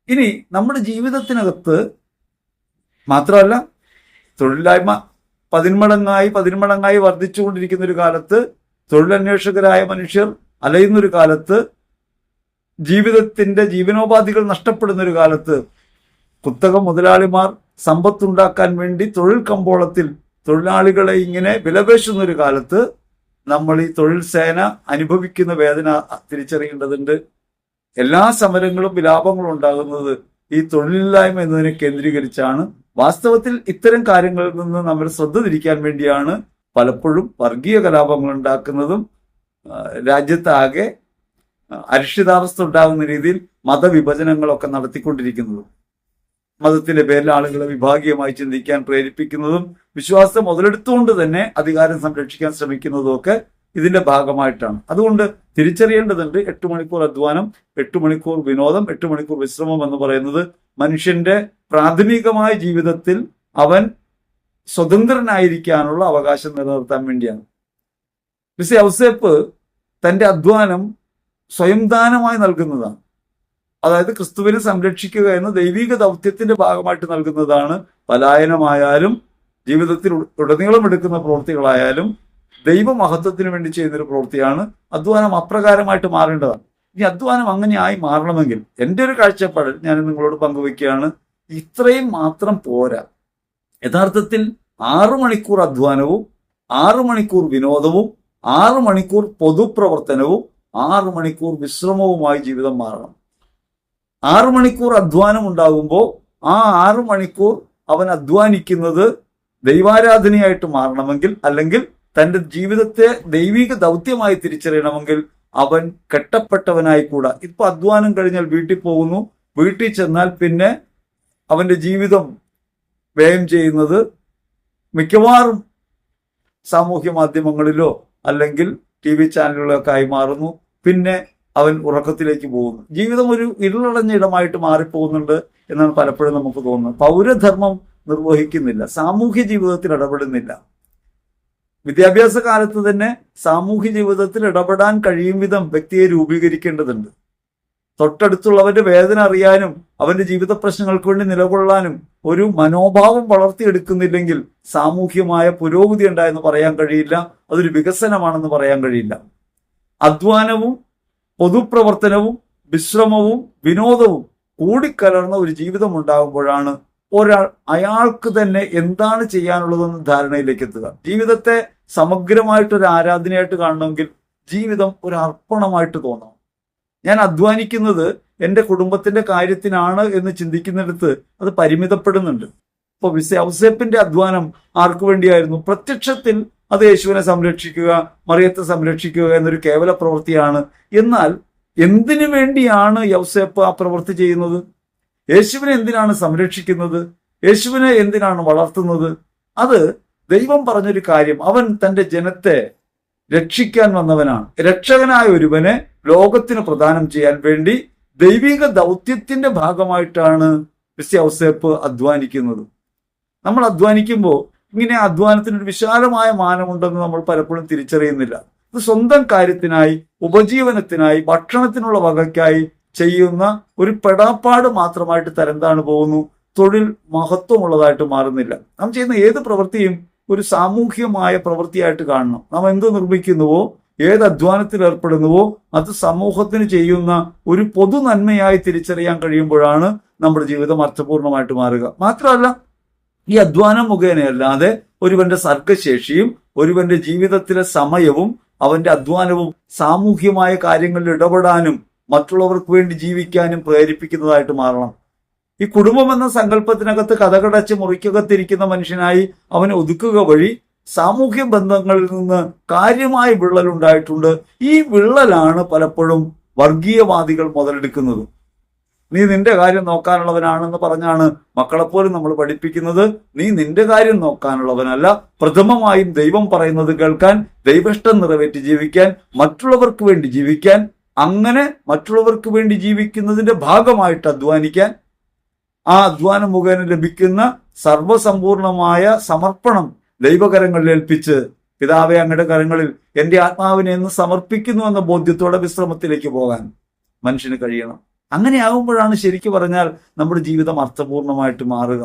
ഇനി നമ്മുടെ ജീവിതത്തിനകത്ത് മാത്രമല്ല, തൊഴിലില്ലായ്മ പതിന്മടങ്ങായി വർദ്ധിച്ചുകൊണ്ടിരിക്കുന്ന ഒരു കാലത്ത്, തൊഴിലന്വേഷകരായ മനുഷ്യർ അലയുന്നൊരു കാലത്ത്, ജീവിതത്തിന്റെ ജീവനോപാധികൾ നഷ്ടപ്പെടുന്ന ഒരു കാലത്ത്, കുത്തക മുതലാളിമാർ സമ്പത്തുണ്ടാക്കാൻ വേണ്ടി തൊഴിൽ കമ്പോളത്തിൽ തൊഴിലാളികളെ ഇങ്ങനെ വിലപേശുന്ന ഒരു കാലത്ത് നമ്മൾ ഈ തൊഴിൽ സേന അനുഭവിക്കുന്ന വേദന തിരിച്ചറിയേണ്ടതുണ്ട്. എല്ലാ സമരങ്ങളും വിലാപങ്ങളും ഉണ്ടാകുന്നത് ഈ തൊഴിലില്ലായ്മ എന്നതിനെ കേന്ദ്രീകരിച്ചാണ്. വാസ്തവത്തിൽ ഇത്തരം കാര്യങ്ങളിൽ നിന്ന് നമ്മൾ ശ്രദ്ധ തിരിക്കാൻ വേണ്ടിയാണ് പലപ്പോഴും വർഗീയ കലാപങ്ങൾ ഉണ്ടാക്കുന്നതും രാജ്യത്താകെ അരിക്ഷിതാവസ്ഥ ഉണ്ടാകുന്ന രീതിയിൽ മതവിഭജനങ്ങളൊക്കെ നടത്തിക്കൊണ്ടിരിക്കുന്നതും, മതത്തിന്റെ പേരിൽ ആളുകളെ വിഭാഗീയമായി ചിന്തിക്കാൻ പ്രേരിപ്പിക്കുന്നതും, വിശ്വാസം മുതലെടുത്തുകൊണ്ട് തന്നെ അധികാരം സംരക്ഷിക്കാൻ ശ്രമിക്കുന്നതും ഒക്കെ ഇതിന്റെ ഭാഗമായിട്ടാണ്. അതുകൊണ്ട് തിരിച്ചറിയേണ്ടതുണ്ട്, 8 മണിക്കൂർ അധ്വാനം, 8 മണിക്കൂർ വിനോദം, 8 മണിക്കൂർ വിശ്രമം എന്ന് പറയുന്നത് മനുഷ്യന്റെ പ്രാഥമികമായ ജീവിതത്തിൽ അവൻ സ്വതന്ത്രനായിരിക്കാനുള്ള അവകാശം നിലനിർത്താൻ വേണ്ടിയാണ്. വിസി ഔസേപ്പ് തന്റെ അധ്വാനം സ്വയം ദാനമായി നൽകുന്നതാണ്. അതായത് ക്രിസ്തുവിനെ സംരക്ഷിക്കുക എന്ന ദൈവിക ദൗത്യത്തിന്റെ ഭാഗമായിട്ട് നൽകുന്നതാണ്. പലായനമായാലും ജീവിതത്തിൽ ഉടനീളം എടുക്കുന്ന പ്രവൃത്തികളായാലും ദൈവമഹത്വത്തിന് വേണ്ടി ചെയ്യുന്നൊരു പ്രവൃത്തിയാണ്. അധ്വാനം അപ്രകാരമായിട്ട് മാറേണ്ടതാണ്. ഈ അധ്വാനം അങ്ങനെയായി മാറണമെങ്കിൽ എൻ്റെ ഒരു കാഴ്ചപ്പാടിൽ ഞാൻ നിങ്ങളോട് പങ്കുവയ്ക്കുകയാണ്, ഇത്രയും മാത്രം പോരാ. യഥാർത്ഥത്തിൽ 6 മണിക്കൂർ അധ്വാനവും 6 മണിക്കൂർ വിനോദവും 6 മണിക്കൂർ പൊതുപ്രവർത്തനവും 6 മണിക്കൂർ വിശ്രമവുമായി ജീവിതം മാറണം. 6 മണിക്കൂർ അധ്വാനം ഉണ്ടാകുമ്പോൾ ആ 6 മണിക്കൂർ അവൻ അധ്വാനിക്കുന്നത് ദൈവാരാധനയായിട്ട് മാറണമെങ്കിൽ, അല്ലെങ്കിൽ തന്റെ ജീവിതത്തെ ദൈവിക ദൗത്യമായി തിരിച്ചറിയണമെങ്കിൽ അവൻ കെട്ടപ്പെട്ടവനായി കൂടാ. ഇപ്പൊ അധ്വാനം കഴിഞ്ഞാൽ വീട്ടിൽ പോകുന്നു, വീട്ടിൽ ചെന്നാൽ പിന്നെ അവന്റെ ജീവിതം വ്യയം ചെയ്യുന്നത് മിക്കവാറും സാമൂഹ്യ മാധ്യമങ്ങളിലോ അല്ലെങ്കിൽ TV ചാനലുകളൊക്കെ ആയി മാറുന്നു. പിന്നെ അവൻ ഉറക്കത്തിലേക്ക് പോകുന്നു. ജീവിതം ഒരു ഇരുളടഞ്ഞ ഇടമായിട്ട് മാറിപ്പോകുന്നുണ്ട് എന്നാണ് പലപ്പോഴും നമുക്ക് തോന്നുന്നത്. പൗരധർമ്മം നിർവഹിക്കുന്നില്ല, സാമൂഹ്യ ജീവിതത്തിൽ ഇടപെടുന്നില്ല. വിദ്യാഭ്യാസ കാലത്ത് തന്നെ സാമൂഹ്യ ജീവിതത്തിൽ ഇടപെടാൻ കഴിയും വിധം വ്യക്തിയെ രൂപീകരിക്കേണ്ടതുണ്ട്. തൊട്ടടുത്തുള്ളവന്റെ വേദന അറിയാനും അവന്റെ ജീവിത പ്രശ്നങ്ങൾക്ക് വേണ്ടി നിലകൊള്ളാനും ഒരു മനോഭാവം വളർത്തിയെടുക്കുന്നില്ലെങ്കിൽ സാമൂഹ്യമായ പുരോഗതി ഉണ്ടായെന്ന് പറയാൻ കഴിയില്ല, അതൊരു വികസനമാണെന്ന് പറയാൻ കഴിയില്ല. അധ്വാനവും പൊതുപ്രവർത്തനവും വിശ്രമവും വിനോദവും കൂടിക്കലർന്ന ഒരു ജീവിതം ഉണ്ടാകുമ്പോഴാണ് ഒരാൾ അയാൾക്ക് തന്നെ എന്താണ് ചെയ്യാനുള്ളതെന്ന് ധാരണയിലേക്ക് എത്തുക. ജീവിതത്തെ സമഗ്രമായിട്ടൊരു ആരാധനയായിട്ട് കാണണമെങ്കിൽ ജീവിതം ഒരു അർപ്പണമായിട്ട് തോന്നണം. ഞാൻ അധ്വാനിക്കുന്നത് എൻ്റെ കുടുംബത്തിന്റെ കാര്യത്തിനാണ് എന്ന് ചിന്തിക്കുന്നിടത്ത് അത് പരിമിതപ്പെടുന്നുണ്ട്. ഇപ്പൊ ഔസേപ്പിന്റെ അധ്വാനം ആർക്കു വേണ്ടിയായിരുന്നു? പ്രത്യക്ഷത്തിൽ അത് യേശുവിനെ സംരക്ഷിക്കുക, മറിയത്തെ സംരക്ഷിക്കുക എന്നൊരു കേവല പ്രവൃത്തിയാണ്. എന്നാൽ എന്തിനു വേണ്ടിയാണ് യൗസേപ്പ് ആ പ്രവൃത്തി ചെയ്യുന്നത്? യേശുവിനെ എന്തിനാണ് സംരക്ഷിക്കുന്നത്? യേശുവിനെ എന്തിനാണ് വളർത്തുന്നത്? അത് ദൈവം പറഞ്ഞൊരു കാര്യം, അവൻ തന്റെ ജനത്തെ രക്ഷിക്കാൻ വന്നവനാണ്. രക്ഷകനായ ഒരുവനെ ലോകത്തിന് പ്രദാനം ചെയ്യാൻ വേണ്ടി ദൈവിക ദൗത്യത്തിന്റെ ഭാഗമായിട്ടാണ് വിശുദ്ധ ഔസേപ്പ് അധ്വാനിക്കുന്നത്. നമ്മൾ അധ്വാനിക്കുമ്പോൾ ഇങ്ങനെ അധ്വാനത്തിനൊരു വിശാലമായ മാനമുണ്ടെന്ന് നമ്മൾ പലപ്പോഴും തിരിച്ചറിയുന്നില്ല. ഇത് സ്വന്തം കാര്യത്തിനായി, ഉപജീവനത്തിനായി, ഭക്ഷണത്തിനുള്ള വകയ്ക്കായി ചെയ്യുന്ന ഒരു പെടാപ്പാട് മാത്രമായിട്ട് തരംതാണ് പോകുന്നു. തൊഴിൽ മഹത്വമുള്ളതായിട്ട് മാറുന്നില്ല. നാം ചെയ്യുന്ന ഏത് പ്രവൃത്തിയും ഒരു സാമൂഹ്യമായ പ്രവൃത്തിയായിട്ട് കാണണം. നാം എന്ത് നിർമ്മിക്കുന്നുവോ, ഏത് അധ്വാനത്തിൽ ഏർപ്പെടുന്നുവോ അത് സമൂഹത്തിന് ചെയ്യുന്ന ഒരു പൊതു നന്മയായി തിരിച്ചറിയാൻ കഴിയുമ്പോഴാണ് നമ്മുടെ ജീവിതം അർത്ഥപൂർണമായിട്ട് മാറുക. മാത്രമല്ല, ഈ അധ്വാനം മുഖേനയല്ലാതെ ഒരുവന്റെ സർഗശേഷിയും ഒരുവന്റെ ജീവിതത്തിലെ സമയവും അവന്റെ അധ്വാനവും സാമൂഹ്യമായ കാര്യങ്ങളിൽ ഇടപെടാനും മറ്റുള്ളവർക്ക് വേണ്ടി ജീവിക്കാനും പ്രേരിപ്പിക്കുന്നതായിട്ട് മാറണം. ഈ കുടുംബം എന്ന സങ്കല്പത്തിനകത്ത് കഥകടച്ച് മുറിക്കകത്തിരിക്കുന്ന മനുഷ്യനായി അവനെ ഒതുക്കുക വഴി സാമൂഹ്യ ബന്ധങ്ങളിൽ നിന്ന് കാര്യമായ വിള്ളൽ ഉണ്ടായിട്ടുണ്ട്. ഈ വിള്ളലാണ് പലപ്പോഴും വർഗീയവാദികൾ മുതലെടുക്കുന്നത്. നീ നിന്റെ കാര്യം നോക്കാനുള്ളവനാണെന്ന് പറഞ്ഞാണ് മക്കളെപ്പോലും നമ്മൾ പഠിപ്പിക്കുന്നത്. നീ നിന്റെ കാര്യം നോക്കാനുള്ളവനല്ല, പ്രഥമമായും ദൈവം പറയുന്നത് കേൾക്കാൻ, ദൈവഷ്ടം നിറവേറ്റി ജീവിക്കാൻ, മറ്റുള്ളവർക്ക് വേണ്ടി ജീവിക്കാൻ, അങ്ങനെ മറ്റുള്ളവർക്ക് വേണ്ടി ജീവിക്കുന്നതിന്റെ ഭാഗമായിട്ട് അധ്വാനിക്കാൻ, ആ അധ്വാനം മുഖേന ലഭിക്കുന്ന സർവസമ്പൂർണമായ സമർപ്പണം ദൈവകരങ്ങളിൽ ഏൽപ്പിച്ച് പിതാവെ അങ്ങയുടെ കരങ്ങളിൽ എൻ്റെ ആത്മാവിനെ എന്ന് സമർപ്പിക്കുന്നു എന്ന ബോധ്യത്തോടെ വിശ്രമത്തിലേക്ക് പോകാൻ മനുഷ്യന് കഴിയണം. അങ്ങനെയാകുമ്പോഴാണ് ശരിക്കു പറഞ്ഞാൽ നമ്മുടെ ജീവിതം അർത്ഥപൂർണമായിട്ട് മാറുക.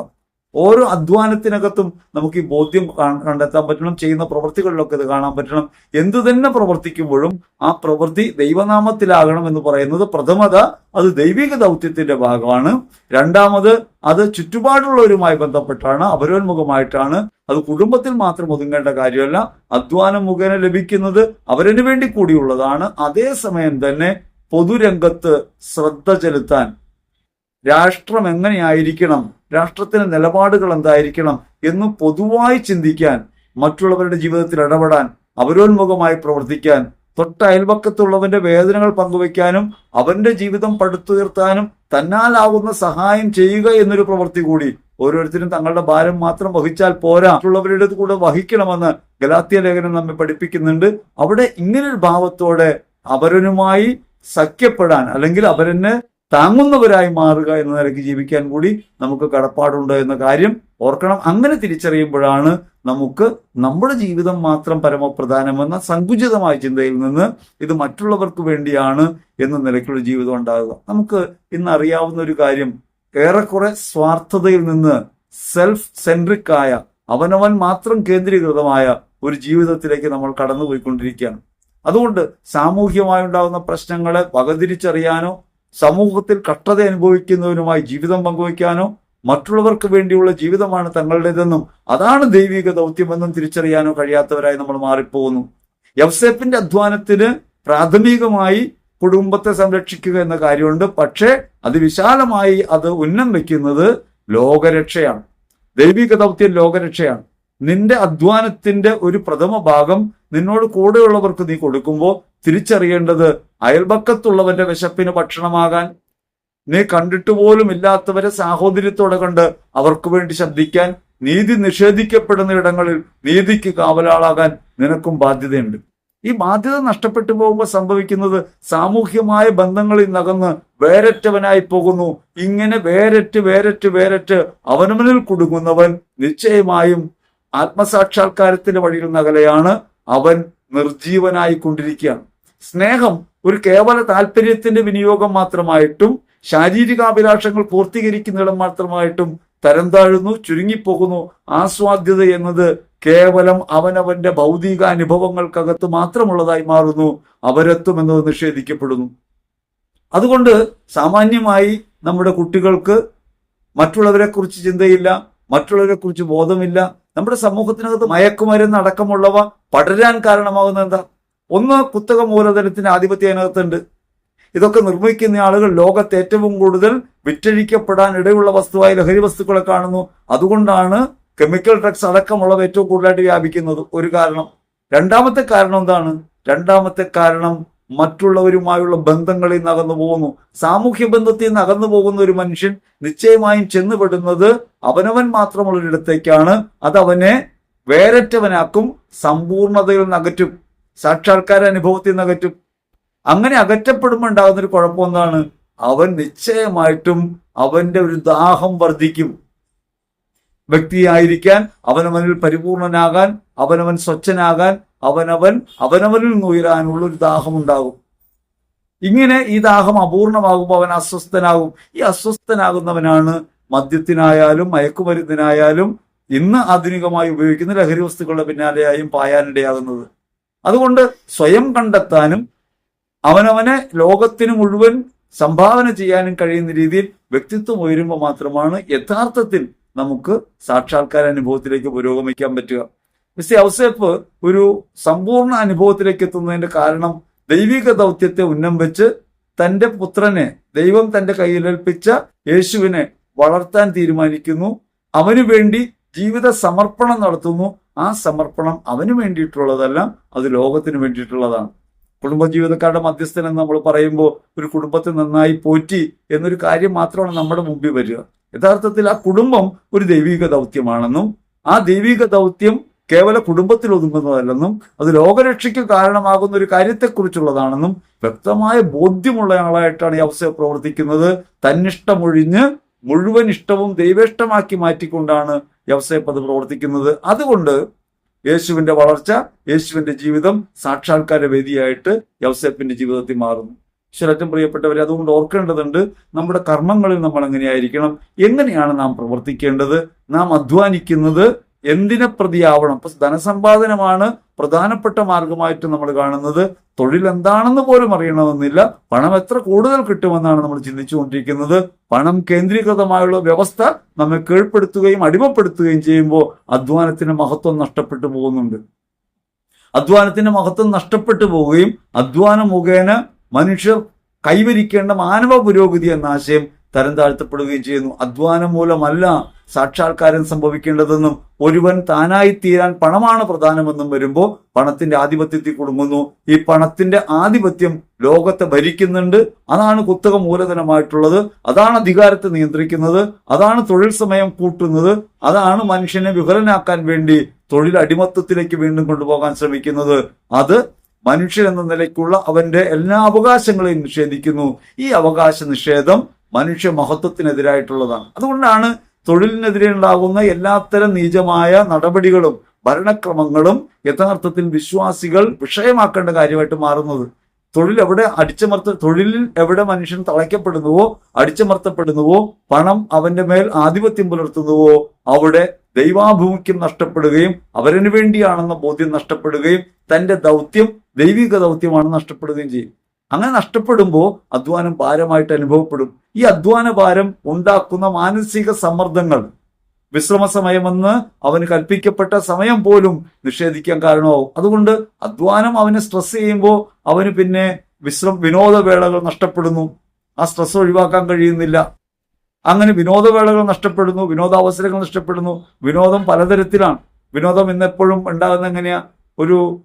ഓരോ അധ്വാനത്തിനകത്തും നമുക്ക് ഈ ബോധ്യം കണ്ടെത്താൻ പറ്റണം. ചെയ്യുന്ന പ്രവൃത്തികളിലൊക്കെ ഇത് കാണാൻ പറ്റണം. എന്തു തന്നെ പ്രവർത്തിക്കുമ്പോഴും ആ പ്രവൃത്തി ദൈവനാമത്തിലാകണം എന്ന് പറയുന്നത് പ്രഥമത അത് ദൈവിക ദൗത്യത്തിന്റെ ഭാഗമാണ്. രണ്ടാമത് അത് ചുറ്റുപാടുള്ളവരുമായി ബന്ധപ്പെട്ടാണ്, അപരോന്മുഖമായിട്ടാണ്. അത് കുടുംബത്തിൽ മാത്രം ഒതുങ്ങേണ്ട കാര്യമല്ല. അധ്വാനം മുഖേന ലഭിക്കുന്നത് അവരന് വേണ്ടി കൂടിയുള്ളതാണ്. അതേസമയം തന്നെ പൊതുരംഗത്ത് ശ്രദ്ധ ചെലുത്താൻ, രാഷ്ട്രം എങ്ങനെയായിരിക്കണം, രാഷ്ട്രത്തിന്റെ നിലപാടുകൾ എന്തായിരിക്കണം എന്ന് പൊതുവായി ചിന്തിക്കാൻ, മറ്റുള്ളവരുടെ ജീവിതത്തിൽ ഇടപെടാൻ, അവരോന്മുഖമായി പ്രവർത്തിക്കാൻ, തൊട്ട അയൽപക്കത്തുള്ളവന്റെ വേദനകൾ പങ്കുവയ്ക്കാനും അവന്റെ ജീവിതം പടുത്തുയർത്താനും തന്നാലാവുന്ന സഹായം ചെയ്യുക എന്നൊരു പ്രവൃത്തി കൂടി. ഓരോരുത്തരും തങ്ങളുടെ ഭാരം മാത്രം വഹിച്ചാൽ പോരാ, മറ്റുള്ളവരുടെ കൂടെ വഹിക്കണമെന്ന് ഗലാത്യ ലേഖനം നമ്മെ പഠിപ്പിക്കുന്നുണ്ട്. അവിടെ ഇങ്ങനൊരു ഭാവത്തോടെ അവരനുമായി സഖ്യപ്പെടാൻ, അല്ലെങ്കിൽ അവരെന്നെ താങ്ങുന്നവരായി മാറുക എന്ന നിലയ്ക്ക് ജീവിക്കാൻ കൂടി നമുക്ക് കടപ്പാടുണ്ട് എന്ന കാര്യം ഓർക്കണം. അങ്ങനെ തിരിച്ചറിയുമ്പോഴാണ് നമുക്ക് നമ്മുടെ ജീവിതം മാത്രം പരമപ്രധാനമെന്ന സങ്കുചിതമായ ചിന്തയിൽ നിന്ന് ഇത് മറ്റുള്ളവർക്ക് വേണ്ടിയാണ് എന്ന നിലയ്ക്കുള്ള ജീവിതം ഉണ്ടാകുക. നമുക്ക് ഇന്ന് അറിയാവുന്ന ഒരു കാര്യം, ഏറെക്കുറെ സ്വാർത്ഥതയിൽ നിന്ന് സെൽഫ് സെൻട്രിക് ആയ, അവനവൻ മാത്രം കേന്ദ്രീകൃതമായ ഒരു ജീവിതത്തിലേക്ക് നമ്മൾ കടന്നുപോയിക്കൊണ്ടിരിക്കുകയാണ്. അതുകൊണ്ട് സാമൂഹ്യമായി ഉണ്ടാകുന്ന പ്രശ്നങ്ങളെ വകതിരിച്ചറിയാനോ, സമൂഹത്തിൽ കഷ്ടത അനുഭവിക്കുന്നവരുമായി ജീവിതം പങ്കുവയ്ക്കാനോ, മറ്റുള്ളവർക്ക് വേണ്ടിയുള്ള ജീവിതമാണ് തങ്ങളുടേതെന്നും അതാണ് ദൈവിക ദൗത്യമെന്നും തിരിച്ചറിയാനോ കഴിയാത്തവരായി നമ്മൾ മാറിപ്പോകുന്നു. യൗസേപ്പിന്റെ അധ്വാനത്തിന് പ്രാഥമികമായി കുടുംബത്തെ സംരക്ഷിക്കുക എന്ന കാര്യമുണ്ട്. പക്ഷേ അതിവിശാലമായി അത് ഉന്നം വയ്ക്കുന്നത് ലോകരക്ഷയാണ്. ദൈവിക ദൗത്യം ലോകരക്ഷയാണ്. നിന്റെ അധ്വാനത്തിന്റെ ഒരു പ്രഥമ ഭാഗം നിന്നോട് കൂടെയുള്ളവർക്ക് നീ കൊടുക്കുമ്പോൾ തിരിച്ചറിയേണ്ടത് അയൽപക്കത്തുള്ളവന്റെ വിശപ്പിന് ഭക്ഷണമാകാൻ, നീ കണ്ടിട്ട് പോലും ഇല്ലാത്തവരെ സാഹോദര്യത്തോടെ കണ്ട് അവർക്ക് വേണ്ടി ശബ്ദിക്കാൻ, നീതി നിഷേധിക്കപ്പെടുന്ന ഇടങ്ങളിൽ നീതിക്ക് കാവലാളാകാൻ നിനക്കും ബാധ്യതയുണ്ട്. ഈ ബാധ്യത നഷ്ടപ്പെട്ടു പോകുമ്പോൾ സംഭവിക്കുന്നത് സാമൂഹ്യമായ ബന്ധങ്ങളിൽ നിന്നകന്ന് വേരറ്റവനായി പോകുന്നു. ഇങ്ങനെ വേരറ്റ് അവനവനിൽ കുടുങ്ങുന്നവൻ നിശ്ചയമായും ആത്മസാക്ഷാത്കാരത്തിന്റെ വഴിയിൽ നകലെയാണ്. അവൻ നിർജീവനായി കൊണ്ടിരിക്കുകയാണ്. സ്നേഹം ഒരു കേവല താല്പര്യത്തിന്റെ വിനിയോഗം മാത്രമായിട്ടും ശാരീരികാഭിലാഷങ്ങൾ പൂർത്തീകരിക്കുന്നിടം മാത്രമായിട്ടും തരം താഴുന്നു, ചുരുങ്ങിപ്പോകുന്നു. ആസ്വാദ്യത എന്നത് കേവലം അവനവന്റെ ഭൗതിക അനുഭവങ്ങൾക്കകത്ത് മാത്രമുള്ളതായി മാറുന്നു. അപരത്വം എന്നത് നിഷേധിക്കപ്പെടുന്നു. അതുകൊണ്ട് സാമാന്യമായി നമ്മുടെ കുട്ടികൾക്ക് മറ്റുള്ളവരെ കുറിച്ച് ചിന്തയില്ല, മറ്റുള്ളവരെ കുറിച്ച് ബോധമില്ല. നമ്മുടെ സമൂഹത്തിനകത്ത് മയക്കുമരുന്ന് അടക്കമുള്ളവ പടരാൻ കാരണമാകുന്നത് എന്താ? ഒന്ന്, കുത്തക മൂലധനത്തിന്റെ ആധിപത്യം അതിനകത്തുണ്ട്. ഇതൊക്കെ നിർമ്മിക്കുന്ന ആളുകൾ ലോകത്ത് ഏറ്റവും കൂടുതൽ വിറ്റഴിക്കപ്പെടാൻ ഇടയുള്ള വസ്തുവായി ലഹരി വസ്തുക്കളെ കാണുന്നു. അതുകൊണ്ടാണ് കെമിക്കൽ ഡ്രഗ്സ് അടക്കമുള്ളവ ഏറ്റവും കൂടുതലായിട്ട് വ്യാപിക്കുന്നത്. ഒരു കാരണം. രണ്ടാമത്തെ കാരണം എന്താണ്? രണ്ടാമത്തെ കാരണം മറ്റുള്ളവരുമായുള്ള ബന്ധങ്ങളിൽ നിന്ന് അകന്നു പോകുന്നു. സാമൂഹ്യ ബന്ധത്തിൽ നിന്ന് അകന്നു പോകുന്ന ഒരു മനുഷ്യൻ നിശ്ചയമായും ചെന്നുപെടുന്നത് അവനവൻ മാത്രമുള്ളൊരിടത്തേക്കാണ്. അതവനെ വേരറ്റവനാക്കും, സമ്പൂർണതയിൽ നിന്ന് അകറ്റും, സാക്ഷാത്കാര അനുഭവത്തിൽ നിന്ന് അകറ്റും. അങ്ങനെ അകറ്റപ്പെടുമ്പോൾ ഉണ്ടാകുന്നൊരു കുഴപ്പം എന്താണ്? അവൻ നിശ്ചയമായിട്ടും അവന്റെ ഒരു ദാഹം വർദ്ധിക്കും. വ്യക്തിയായിരിക്കാൻ, അവനവനിൽ പരിപൂർണനാകാൻ, അവനവൻ സ്വച്ഛനാകാൻ, അവനവനിൽ ഉയരാനുള്ള ഒരു ദാഹം ഉണ്ടാകും. ഇങ്ങനെ ഈ ദാഹം അപൂർണമാകുമ്പോൾ അവൻ അസ്വസ്ഥനാകും. ഈ അസ്വസ്ഥനാകുന്നവനാണ് മദ്യത്തിനായാലും മയക്കുമരുന്നിനായാലും ഇന്ന് ആധുനികമായി ഉപയോഗിക്കുന്ന ലഹരി വസ്തുക്കളുടെ പിന്നാലെയായും പായാനിടയാകുന്നത്. അതുകൊണ്ട് സ്വയം കണ്ടെത്താനും അവനവനെ ലോകത്തിന് മുഴുവൻ സംഭാവന ചെയ്യാനും കഴിയുന്ന രീതിയിൽ വ്യക്തിത്വം ഉയരുമ്പോൾ മാത്രമാണ് യഥാർത്ഥത്തിൽ നമുക്ക് സാക്ഷാത്കാര അനുഭവത്തിലേക്ക് പുരോഗമിക്കാൻ പറ്റുക. മിസ്റ്റർ ഔസേപ്പ് ഒരു സമ്പൂർണ്ണ അനുഭവത്തിലേക്ക് എത്തുന്നതിന്റെ കാരണം ദൈവിക ദൗത്യത്തെ ഉന്നം വെച്ച് തന്റെ പുത്രനെ, ദൈവം തന്റെ കയ്യിലേൽപ്പിച്ച യേശുവിനെ വളർത്താൻ തീരുമാനിക്കുന്നു. അവനു വേണ്ടി ജീവിത സമർപ്പണം നടത്തുന്നു. ആ സമർപ്പണം അവന് വേണ്ടിയിട്ടുള്ളതല്ല, അത് ലോകത്തിന് വേണ്ടിയിട്ടുള്ളതാണ്. കുടുംബജീവിതക്കാരുടെ മധ്യസ്ഥൻ എന്ന് നമ്മൾ പറയുമ്പോൾ ഒരു കുടുംബത്തെ നന്നായി പോറ്റി എന്നൊരു കാര്യം മാത്രമാണ് നമ്മുടെ മുമ്പിൽ വരിക. യഥാർത്ഥത്തിൽ ആ കുടുംബം ഒരു ദൈവിക ദൗത്യമാണെന്നും ആ ദൈവിക ദൗത്യം കേവല കുടുംബത്തിൽ ഒതുങ്ങുന്നതല്ലെന്നും അത് ലോകരക്ഷയ്ക്ക് കാരണമാകുന്ന ഒരു കാര്യത്തെക്കുറിച്ചുള്ളതാണെന്നും വ്യക്തമായ ബോധ്യമുള്ള ആളായിട്ടാണ് ഈ ഔസേപ്പ് പ്രവർത്തിക്കുന്നത്. തന്നിഷ്ടമൊഴിഞ്ഞ് മുഴുവൻ ഇഷ്ടവും ദൈവേഷ്ടമാക്കി മാറ്റിക്കൊണ്ടാണ് ഔസേപ്പ് അത് പ്രവർത്തിക്കുന്നത്. അതുകൊണ്ട് യേശുവിന്റെ വളർച്ച, യേശുവിന്റെ ജീവിതം സാക്ഷാത്കാര വേദിയായിട്ട് ഔസേപ്പിന്റെ ജീവിതത്തിൽ മാറുന്നു. ഈശ്വരറ്റം പ്രിയപ്പെട്ടവരെ, അതുകൊണ്ട് ഓർക്കേണ്ടതുണ്ട്, നമ്മുടെ കർമ്മങ്ങളിൽ നമ്മൾ എങ്ങനെയായിരിക്കണം, എങ്ങനെയാണ് നാം പ്രവർത്തിക്കേണ്ടത്, നാം അധ്വാനിക്കുന്നത് എന്തിനെ പ്രതിയാവണം. ഇപ്പൊ ധനസമ്പാദനമാണ് പ്രധാനപ്പെട്ട മാർഗമായിട്ട് നമ്മൾ കാണുന്നത്. തൊഴിൽ എന്താണെന്ന് പോലും അറിയണമെന്നില്ല. പണം എത്ര കൂടുതൽ കിട്ടുമെന്നാണ് നമ്മൾ ചിന്തിച്ചുകൊണ്ടിരിക്കുന്നത്. പണം കേന്ദ്രീകൃതമായുള്ള വ്യവസ്ഥ നമ്മെ കീഴ്പ്പെടുത്തുകയും അടിമപ്പെടുത്തുകയും ചെയ്യുമ്പോൾ അധ്വാനത്തിന്റെ മഹത്വം നഷ്ടപ്പെട്ടു പോകുന്നുണ്ട്. അധ്വാനത്തിന്റെ മഹത്വം നഷ്ടപ്പെട്ടു പോവുകയും അധ്വാനം മുഖേന മനുഷ്യർ കൈവരിക്കേണ്ട മാനവ പുരോഗതി എന്ന ആശയം തരം താഴ്ത്തപ്പെടുകയും ചെയ്യുന്നു. അധ്വാനം മൂലമല്ല സാക്ഷാത്കാരം സംഭവിക്കേണ്ടതെന്നും ഒരുവൻ താനായി തീരാൻ പണമാണ് പ്രധാനമെന്നും വരുമ്പോൾ പണത്തിന്റെ ആധിപത്യത്തിൽ കുടുങ്ങുന്നു. ഈ പണത്തിന്റെ ആധിപത്യം ലോകത്തെ ഭരിക്കുന്നുണ്ട്. അതാണ് കുത്തക മൂലധനമായിട്ടുള്ളത്. അതാണ് അധികാരത്തെ നിയന്ത്രിക്കുന്നത്. അതാണ് തൊഴിൽ സമയം കൂട്ടുന്നത്. അതാണ് മനുഷ്യനെ വിഫലനാക്കാൻ വേണ്ടി തൊഴിൽ അടിമത്തത്തിലേക്ക് വീണ്ടും കൊണ്ടുപോകാൻ ശ്രമിക്കുന്നത്. അത് മനുഷ്യൻ എന്ന നിലയ്ക്കുള്ള അവന്റെ എല്ലാ അവകാശങ്ങളെയും നിഷേധിക്കുന്നു. ഈ അവകാശ നിഷേധം മനുഷ്യ മഹത്വത്തിനെതിരായിട്ടുള്ളതാണ്. അതുകൊണ്ടാണ് തൊഴിലിനെതിരെ ഉണ്ടാകുന്ന എല്ലാത്തരം നീചമായ നടപടികളും ഭരണക്രമങ്ങളും യഥാർത്ഥത്തിൽ വിശ്വാസികൾ വിഷയമാക്കേണ്ട കാര്യമായിട്ട് മാറുന്നത്. തൊഴിലിൽ എവിടെ മനുഷ്യൻ തളയ്ക്കപ്പെടുന്നുവോ, അടിച്ചമർത്തപ്പെടുന്നുവോ, പണം അവന്റെ മേൽ ആധിപത്യം പുലർത്തുന്നുവോ, അവിടെ ദൈവാഭിമുഖ്യം നഷ്ടപ്പെടുകയും അവരന് വേണ്ടിയാണെന്ന ബോധ്യം നഷ്ടപ്പെടുകയും തന്റെ ദൗത്യം ദൈവിക ദൗത്യമാണ് നഷ്ടപ്പെടുകയും ചെയ്യും. അങ്ങനെ നഷ്ടപ്പെടുമ്പോൾ അധ്വാനം ഭാരമായിട്ട് അനുഭവപ്പെടും. ഈ അധ്വാന ഭാരം ഉണ്ടാക്കുന്ന മാനസിക സമ്മർദ്ദങ്ങൾ വിശ്രമ സമയമെന്ന് അവന് കൽപ്പിക്കപ്പെട്ട സമയം പോലും നിഷേധിക്കാൻ കാരണമാവും. അതുകൊണ്ട് അധ്വാനം അവനെ സ്ട്രെസ് ചെയ്യുമ്പോൾ അവന് പിന്നെ വിനോദവേളകൾ നഷ്ടപ്പെടുന്നു. ആ സ്ട്രെസ് ഒഴിവാക്കാൻ കഴിയുന്നില്ല. അങ്ങനെ വിനോദവേളകൾ നഷ്ടപ്പെടുന്നു, വിനോദാവസരങ്ങൾ നഷ്ടപ്പെടുന്നു. വിനോദം പലതരത്തിലാണ്. വിനോദം ഇന്നെപ്പോഴും ഉണ്ടാകുന്ന എങ്ങനെയാ? ഒരു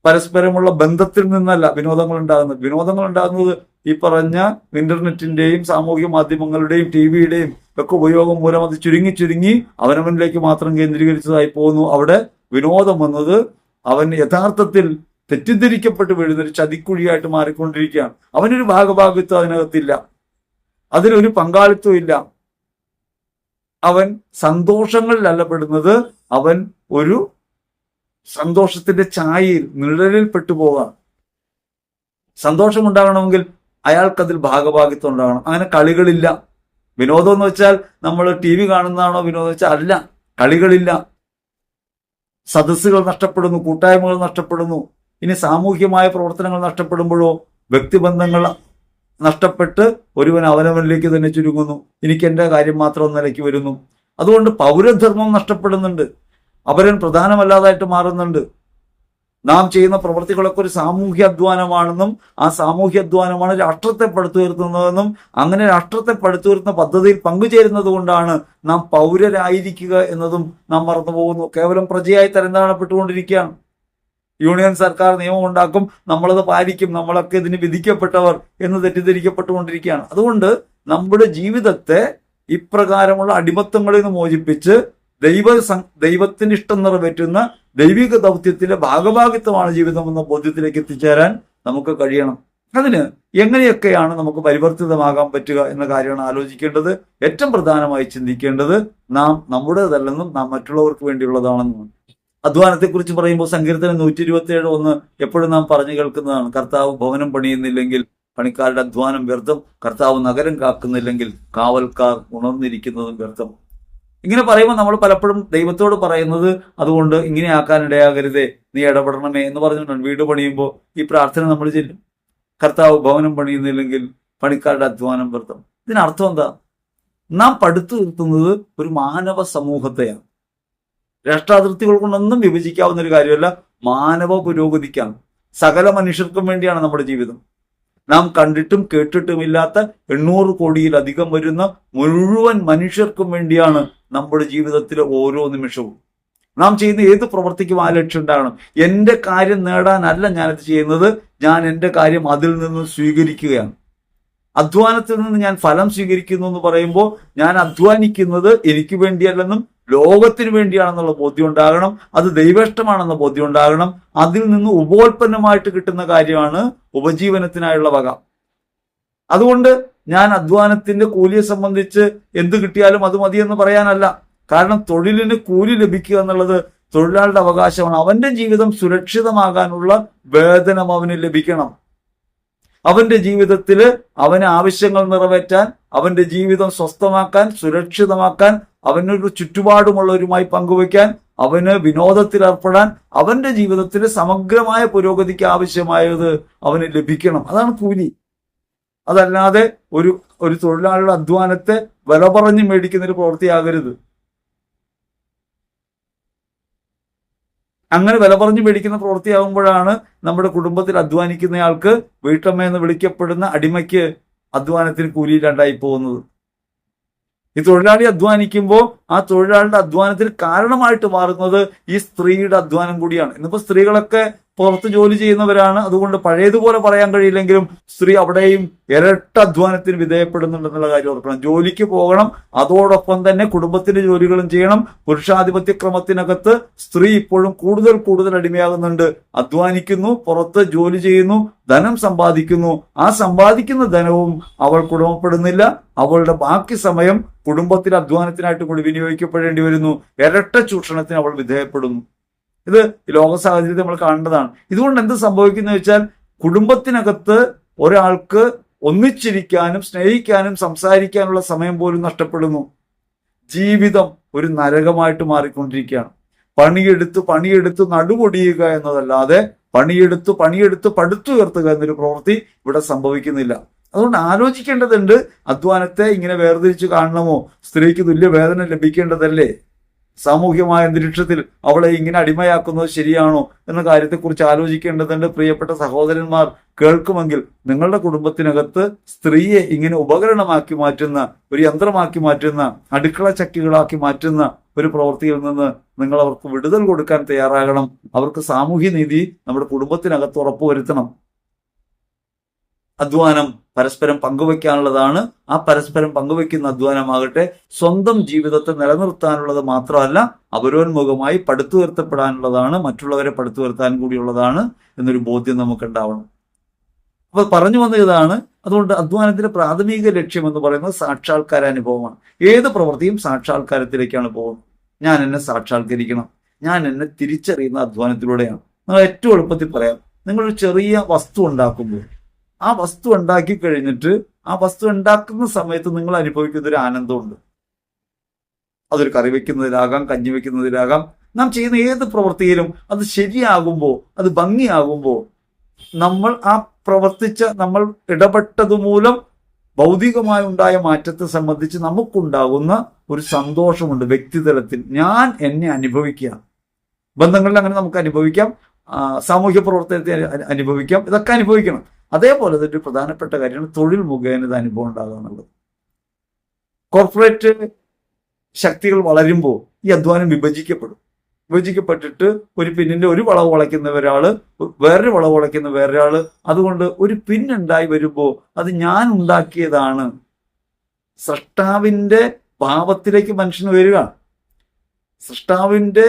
പരസ്പരമുള്ള ബന്ധത്തിൽ നിന്നല്ല വിനോദങ്ങൾ ഉണ്ടാകുന്നത്. വിനോദങ്ങൾ ഉണ്ടാകുന്നത് ഈ പറഞ്ഞ ഇന്റർനെറ്റിന്റെയും സാമൂഹ്യ മാധ്യമങ്ങളുടെയും ടിവിയുടെയും ഒക്കെ ഉപയോഗം മൂലം അത് ചുരുങ്ങി അവനവനിലേക്ക് മാത്രം കേന്ദ്രീകരിച്ചതായി പോകുന്നു. അവിടെ വിനോദം എന്നത് അവൻ യഥാർത്ഥത്തിൽ തെറ്റിദ്ധരിക്കപ്പെട്ട് വീഴുന്നൊരു ചതിക്കുഴിയായിട്ട് മാറിക്കൊണ്ടിരിക്കുകയാണ്. അവനൊരു ഭാഗഭാഗിത്വം അതിനകത്തില്ല, അതിലൊരു പങ്കാളിത്വം ഇല്ല. അവൻ സന്തോഷങ്ങളിലല്ല പെടുന്നത്, അവൻ ഒരു സന്തോഷത്തിന്റെ ഛായയിൽ നിഴലിൽ പെട്ടുപോകാം. സന്തോഷമുണ്ടാകണമെങ്കിൽ അയാൾക്കതിൽ ഭാഗഭാഗിത്വം ഉണ്ടാകണം. അങ്ങനെ കളികളില്ല. വിനോദം എന്ന് വെച്ചാൽ നമ്മൾ TV കാണുന്നതാണോ വിനോദം വെച്ചാൽ അല്ല. കളികളില്ല. സദസ്സുകൾ നഷ്ടപ്പെടുന്നു, കൂട്ടായ്മകൾ നഷ്ടപ്പെടുന്നു. ഇനി സാമൂഹ്യമായ പ്രവർത്തനങ്ങൾ നഷ്ടപ്പെടുമ്പോഴോ വ്യക്തിബന്ധങ്ങൾ നഷ്ടപ്പെട്ട് ഒരുവൻ അവനവനിലേക്ക് തന്നെ ചുരുങ്ങുന്നു. എനിക്ക് എൻ്റെ കാര്യം മാത്രം നിലയ്ക്ക് വരുന്നു. അതുകൊണ്ട് പൗരധർമ്മം നഷ്ടപ്പെടുന്നുണ്ട്, അവരൻ പ്രധാനമല്ലാതായിട്ട് മാറുന്നുണ്ട്. നാം ചെയ്യുന്ന പ്രവൃത്തികളൊക്കെ ഒരു സാമൂഹ്യ അധ്വാനമാണെന്നും ആ സാമൂഹ്യ അധ്വാനമാണ് രാഷ്ട്രത്തെ പടുത്തുയർത്തുന്നതെന്നും അങ്ങനെ രാഷ്ട്രത്തെ പടുത്തുയർത്തുന്ന പദ്ധതിയിൽ പങ്കുചേരുന്നത് കൊണ്ടാണ് നാം പൗരരായിരിക്കുക എന്നതും നാം മറന്നുപോകുന്നു. കേവലം പ്രജയായി തരംതാഴപ്പെട്ടുകൊണ്ടിരിക്കുകയാണ്. യൂണിയൻ സർക്കാർ നിയമം ഉണ്ടാക്കും, നമ്മളത് പാലിക്കും, നമ്മളൊക്കെ ഇതിന് വിധിക്കപ്പെട്ടവർ എന്ന് തെറ്റിദ്ധരിക്കപ്പെട്ടുകൊണ്ടിരിക്കുകയാണ്. അതുകൊണ്ട് നമ്മുടെ ജീവിതത്തെ ഇപ്രകാരമുള്ള അടിമത്തങ്ങളിൽ നിന്ന് മോചിപ്പിച്ച് ദൈവത്തിന് ഇഷ്ടം നിറവേറ്റുന്ന ദൈവിക ദൗത്യത്തിന്റെ ഭാഗഭാഗിത്വമാണ് ജീവിതം എന്ന ബോധ്യത്തിലേക്ക് എത്തിച്ചേരാൻ നമുക്ക് കഴിയണം. അതിന് എങ്ങനെയൊക്കെയാണ് നമുക്ക് പരിവർത്തിതമാകാൻ പറ്റുക എന്ന കാര്യമാണ് ആലോചിക്കേണ്ടത്. ഏറ്റവും പ്രധാനമായി ചിന്തിക്കേണ്ടത് നാം നമ്മുടേതല്ലെന്നും നാം മറ്റുള്ളവർക്ക് വേണ്ടിയുള്ളതാണെന്നും. അധ്വാനത്തെക്കുറിച്ച് പറയുമ്പോൾ സങ്കീർത്തനം 127:1 എപ്പോഴും നാം പറഞ്ഞു കേൾക്കുന്നതാണ്. കർത്താവ് ഭവനം പണിയുന്നില്ലെങ്കിൽ പണിക്കാരുടെ അധ്വാനം വ്യർത്ഥം, കർത്താവ് നഗരം കാക്കുന്നില്ലെങ്കിൽ കാവൽക്കാർ ഉണർന്നിരിക്കുന്നതും വ്യർത്ഥം. ഇങ്ങനെ പറയുമ്പോൾ നമ്മൾ പലപ്പോഴും ദൈവത്തോട് പറയുന്നത് അതുകൊണ്ട് ഇങ്ങനെ ആക്കാൻ ഇടയാകരുതേ, നീ ഇടപെടണമേ എന്ന് പറഞ്ഞിട്ടുണ്ട്. വീട് പണിയുമ്പോൾ ഈ പ്രാർത്ഥന നമ്മൾ ചെല്ലും, കർത്താവ് ഭവനം പണിയുന്നില്ലെങ്കിൽ പണിക്കാരുടെ അധ്വാനം വ്യർത്ഥം. ഇതിനർത്ഥം എന്താ? നാം പടുത്തു നിർത്തുന്നത് ഒരു മാനവ സമൂഹത്തെയാണ്. രാഷ്ട്രാതിർത്തികൾ കൊണ്ടൊന്നും വിഭജിക്കാവുന്ന ഒരു കാര്യമല്ല, മാനവ പുരോഗതിക്കാണ്. സകല മനുഷ്യർക്കും വേണ്ടിയാണ് നമ്മുടെ ജീവിതം. നാം കണ്ടിട്ടും കേട്ടിട്ടുമില്ലാത്ത 800 കോടിയിലധികം വരുന്ന മുഴുവൻ മനുഷ്യർക്കും വേണ്ടിയാണ് നമ്മുടെ ജീവിതത്തിലെ ഓരോ നിമിഷവും. നാം ചെയ്യുന്ന ഏത് പ്രവൃത്തിക്കും ആ ലക്ഷ്യം ഉണ്ടാകണം. എൻ്റെ കാര്യം നേടാനല്ല ഞാനത് ചെയ്യുന്നത്, ഞാൻ എൻ്റെ കാര്യം അതിൽ നിന്ന് സ്വീകരിക്കുകയാണ്. അധ്വാനത്തിൽ നിന്ന് ഞാൻ ഫലം സ്വീകരിക്കുന്നു എന്ന് പറയുമ്പോൾ ഞാൻ അധ്വാനിക്കുന്നത് എനിക്ക് വേണ്ടിയല്ലെന്നും ലോകത്തിന് വേണ്ടിയാണെന്നുള്ള ബോധ്യം ഉണ്ടാകണം. അത് ദൈവേഷ്ടമാണെന്ന ബോധ്യം ഉണ്ടാകണം. അതിൽ നിന്ന് ഉപോൽപ്പന്നമായിട്ട് കിട്ടുന്ന കാര്യമാണ് ഉപജീവനത്തിനായുള്ള വക. അതുകൊണ്ട് ഞാൻ അധ്വാനത്തിന്റെ കൂലിയെ സംബന്ധിച്ച് എന്ത് കിട്ടിയാലും അത് മതിയെന്ന് പറയാനല്ല. കാരണം തൊഴിലിന് കൂലി ലഭിക്കുക എന്നുള്ളത് തൊഴിലാളിയുടെ അവകാശമാണ്. അവന്റെ ജീവിതം സുരക്ഷിതമാകാനുള്ള വേതനം അവന് ലഭിക്കണം. അവന്റെ ജീവിതത്തിൽ അവന് ആവശ്യങ്ങൾ നിറവേറ്റാൻ, അവന്റെ ജീവിതം സ്വസ്ഥമാക്കാൻ, സുരക്ഷിതമാക്കാൻ, അവനൊരു ചുറ്റുപാടുമുള്ളവരുമായി പങ്കുവയ്ക്കാൻ, അവന് വിനോദത്തിൽ ഏർപ്പെടാൻ, അവന്റെ ജീവിതത്തിൽ സമഗ്രമായ പുരോഗതിക്ക് ആവശ്യമായത് അവന് ലഭിക്കണം. അതാണ് കൂലി. അതല്ലാതെ ഒരു തൊഴിലാളിയുടെ അധ്വാനത്തെ വില പറഞ്ഞ് മേടിക്കുന്ന ഒരു പ്രവൃത്തിയാകരുത്. അങ്ങനെ വില പറഞ്ഞു മേടിക്കുന്ന പ്രവൃത്തിയാകുമ്പോഴാണ് നമ്മുടെ കുടുംബത്തിൽ അധ്വാനിക്കുന്നയാൾക്ക് വീട്ടമ്മ എന്ന് വിളിക്കപ്പെടുന്ന അടിമയ്ക്ക് അധ്വാനത്തിന് കൂലിയില്ലാണ്ടായി പോകുന്നത്. ഈ തൊഴിലാളി അധ്വാനിക്കുമ്പോൾ ആ തൊഴിലാളിയുടെ അധ്വാനത്തിന് കാരണമായിട്ട് മാറുന്നത് ഈ സ്ത്രീയുടെ അധ്വാനം കൂടിയാണ്. ഇന്നിപ്പോ സ്ത്രീകളൊക്കെ പുറത്ത് ജോലി ചെയ്യുന്നവരാണ്. അതുകൊണ്ട് പഴയതുപോലെ പറയാൻ കഴിയില്ലെങ്കിലും സ്ത്രീ അവിടെയും ഇരട്ട അധ്വാനത്തിന് വിധേയപ്പെടുന്നുണ്ടെന്നുള്ള കാര്യം ഓർക്കണം. ജോലിക്ക് പോകണം, അതോടൊപ്പം തന്നെ കുടുംബത്തിന്റെ ജോലികളും ചെയ്യണം. പുരുഷാധിപത്യ ക്രമത്തിനകത്ത് സ്ത്രീ ഇപ്പോഴും കൂടുതൽ അടിമയാകുന്നുണ്ട്. അധ്വാനിക്കുന്നു, പുറത്ത് ജോലി ചെയ്യുന്നു, ധനം സമ്പാദിക്കുന്നു. ആ സമ്പാദിക്കുന്ന ധനവും അവൾ കുടുംബപ്പെടുന്നില്ല. അവളുടെ ബാക്കി സമയം കുടുംബത്തിന്റെ അധ്വാനത്തിനായിട്ട് കൂടി വിനിയോഗിക്കപ്പെടേണ്ടി വരുന്നു. ഇരട്ട ചൂഷണത്തിന് അവൾ വിധേയപ്പെടുന്നു. ഇത് ലോക സാഹചര്യത്തിൽ നമ്മൾ കാണേണ്ടതാണ്. ഇതുകൊണ്ട് എന്ത് സംഭവിക്കുന്നു വെച്ചാൽ കുടുംബത്തിനകത്ത് ഒരാൾക്ക് ഒന്നിച്ചിരിക്കാനും സ്നേഹിക്കാനും സംസാരിക്കാനുള്ള സമയം പോലും നഷ്ടപ്പെടുന്നു. ജീവിതം ഒരു നരകമായിട്ട് മാറിക്കൊണ്ടിരിക്കുകയാണ്. പണിയെടുത്ത് നടുപൊടിയുക എന്നതല്ലാതെ പണിയെടുത്ത് പടുത്തുയർത്തുക എന്നൊരു പ്രവൃത്തി ഇവിടെ സംഭവിക്കുന്നില്ല. അതുകൊണ്ട് ആലോചിക്കേണ്ടതുണ്ട്, അധ്വാനത്തെ ഇങ്ങനെ വേർതിരിച്ച് കാണണമോ? സ്ത്രീക്ക് തുല്യ വേതനം ലഭിക്കേണ്ടതല്ലേ? സാമൂഹ്യമായ അന്തരീക്ഷത്തിൽ അവളെ ഇങ്ങനെ അടിമയാക്കുന്നത് ശരിയാണോ എന്ന കാര്യത്തെക്കുറിച്ച് ആലോചിക്കേണ്ടതുണ്ട്. പ്രിയപ്പെട്ട സഹോദരന്മാർ, കേൾക്കുമെങ്കിൽ നിങ്ങളുടെ കുടുംബത്തിനകത്ത് സ്ത്രീയെ ഇങ്ങനെ ഉപകരണമാക്കി മാറ്റുന്ന, ഒരു യന്ത്രമാക്കി മാറ്റുന്ന, അടുക്കള ചക്കികളാക്കി മാറ്റുന്ന ഒരു പ്രവൃത്തിയിൽ നിന്ന് നിങ്ങൾ അവർക്ക് വിടുതൽ കൊടുക്കാൻ തയ്യാറാകണം. അവർക്ക് സാമൂഹ്യ നീതി നമ്മുടെ കുടുംബത്തിനകത്ത് ഉറപ്പുവരുത്തണം. അധ്വാനം പരസ്പരം പങ്കുവെക്കാനുള്ളതാണ്. ആ പരസ്പരം പങ്കുവെക്കുന്ന അധ്വാനമാകട്ടെ സ്വന്തം ജീവിതത്തെ നിലനിർത്താനുള്ളത് മാത്രമല്ല, അപരോന്മുഖമായി പടുത്തുയർത്തപ്പെടാനുള്ളതാണ്, മറ്റുള്ളവരെ പടുത്തുയർത്താൻ കൂടിയുള്ളതാണ് എന്നൊരു ബോധ്യം നമുക്കുണ്ടാവണം. അപ്പൊ പറഞ്ഞു വന്ന ഇതാണ്. അതുകൊണ്ട് അധ്വാനത്തിന്റെ പ്രാഥമിക ലക്ഷ്യം എന്ന് പറയുന്നത് സാക്ഷാത്കാര അനുഭവമാണ്. ഏത് പ്രവൃത്തിയും സാക്ഷാത്കാരത്തിലേക്കാണ് പോകുന്നത്. ഞാൻ എന്നെ സാക്ഷാത്കരിക്കണം, ഞാൻ എന്നെ തിരിച്ചറിയുന്ന അധ്വാനത്തിലൂടെയാണ്. നിങ്ങൾ ഏറ്റവും എളുപ്പത്തിൽ പറയാം, നിങ്ങളൊരു ചെറിയ വസ്തു ഉണ്ടാക്കുമ്പോൾ ആ വസ്തു ഉണ്ടാക്കി കഴിഞ്ഞിട്ട് ആ വസ്തു ഉണ്ടാക്കുന്ന സമയത്ത് നിങ്ങൾ അനുഭവിക്കുന്ന ഒരു ആനന്ദമുണ്ട്. അതൊരു കറി വെക്കുന്നതിലാകാം, കഞ്ഞി വെക്കുന്നതിലാകാം, നാം ചെയ്യുന്ന ഏത് പ്രവൃത്തിയിലും അത് ശരിയാകുമ്പോൾ, അത് ഭംഗിയാകുമ്പോൾ, നമ്മൾ ആ നമ്മൾ ഇടപെട്ടതുമൂലം ഭൗതികമായി ഉണ്ടായ മാറ്റത്തെ സംബന്ധിച്ച് നമുക്കുണ്ടാകുന്ന ഒരു സന്തോഷമുണ്ട്. വ്യക്തിതലത്തിൽ ഞാൻ എന്നെ അനുഭവിക്കുക, ബന്ധങ്ങളിൽ അങ്ങനെ നമുക്ക് അനുഭവിക്കാം, സാമൂഹ്യ പ്രവർത്തനത്തെ അനുഭവിക്കാം, ഇതൊക്കെ അനുഭവിക്കണം. അതേപോലെ ഒരു പ്രധാനപ്പെട്ട കാര്യമാണ് തൊഴിൽ മുഖേന ഇത് അനുഭവം ഉണ്ടാകുക എന്നുള്ളത്. കോർപ്പറേറ്റ് ശക്തികൾ വളരുമ്പോൾ ഈ അധ്വാനം വിഭജിക്കപ്പെട്ടിട്ട് ഒരു പിന്നിന്റെ ഒരു വളവ് വളയ്ക്കുന്ന ഒരാള്, വേറൊരു വളവ് വളയ്ക്കുന്ന വേറൊരാള്. അതുകൊണ്ട് ഒരു പിന്നുണ്ടായി വരുമ്പോൾ അത് ഞാൻ ഉണ്ടാക്കിയതാണ്. സൃഷ്ടാവിന്റെ ഭാവത്തിലേക്ക് മനുഷ്യന് വരികയാണ്, സൃഷ്ടാവിന്റെ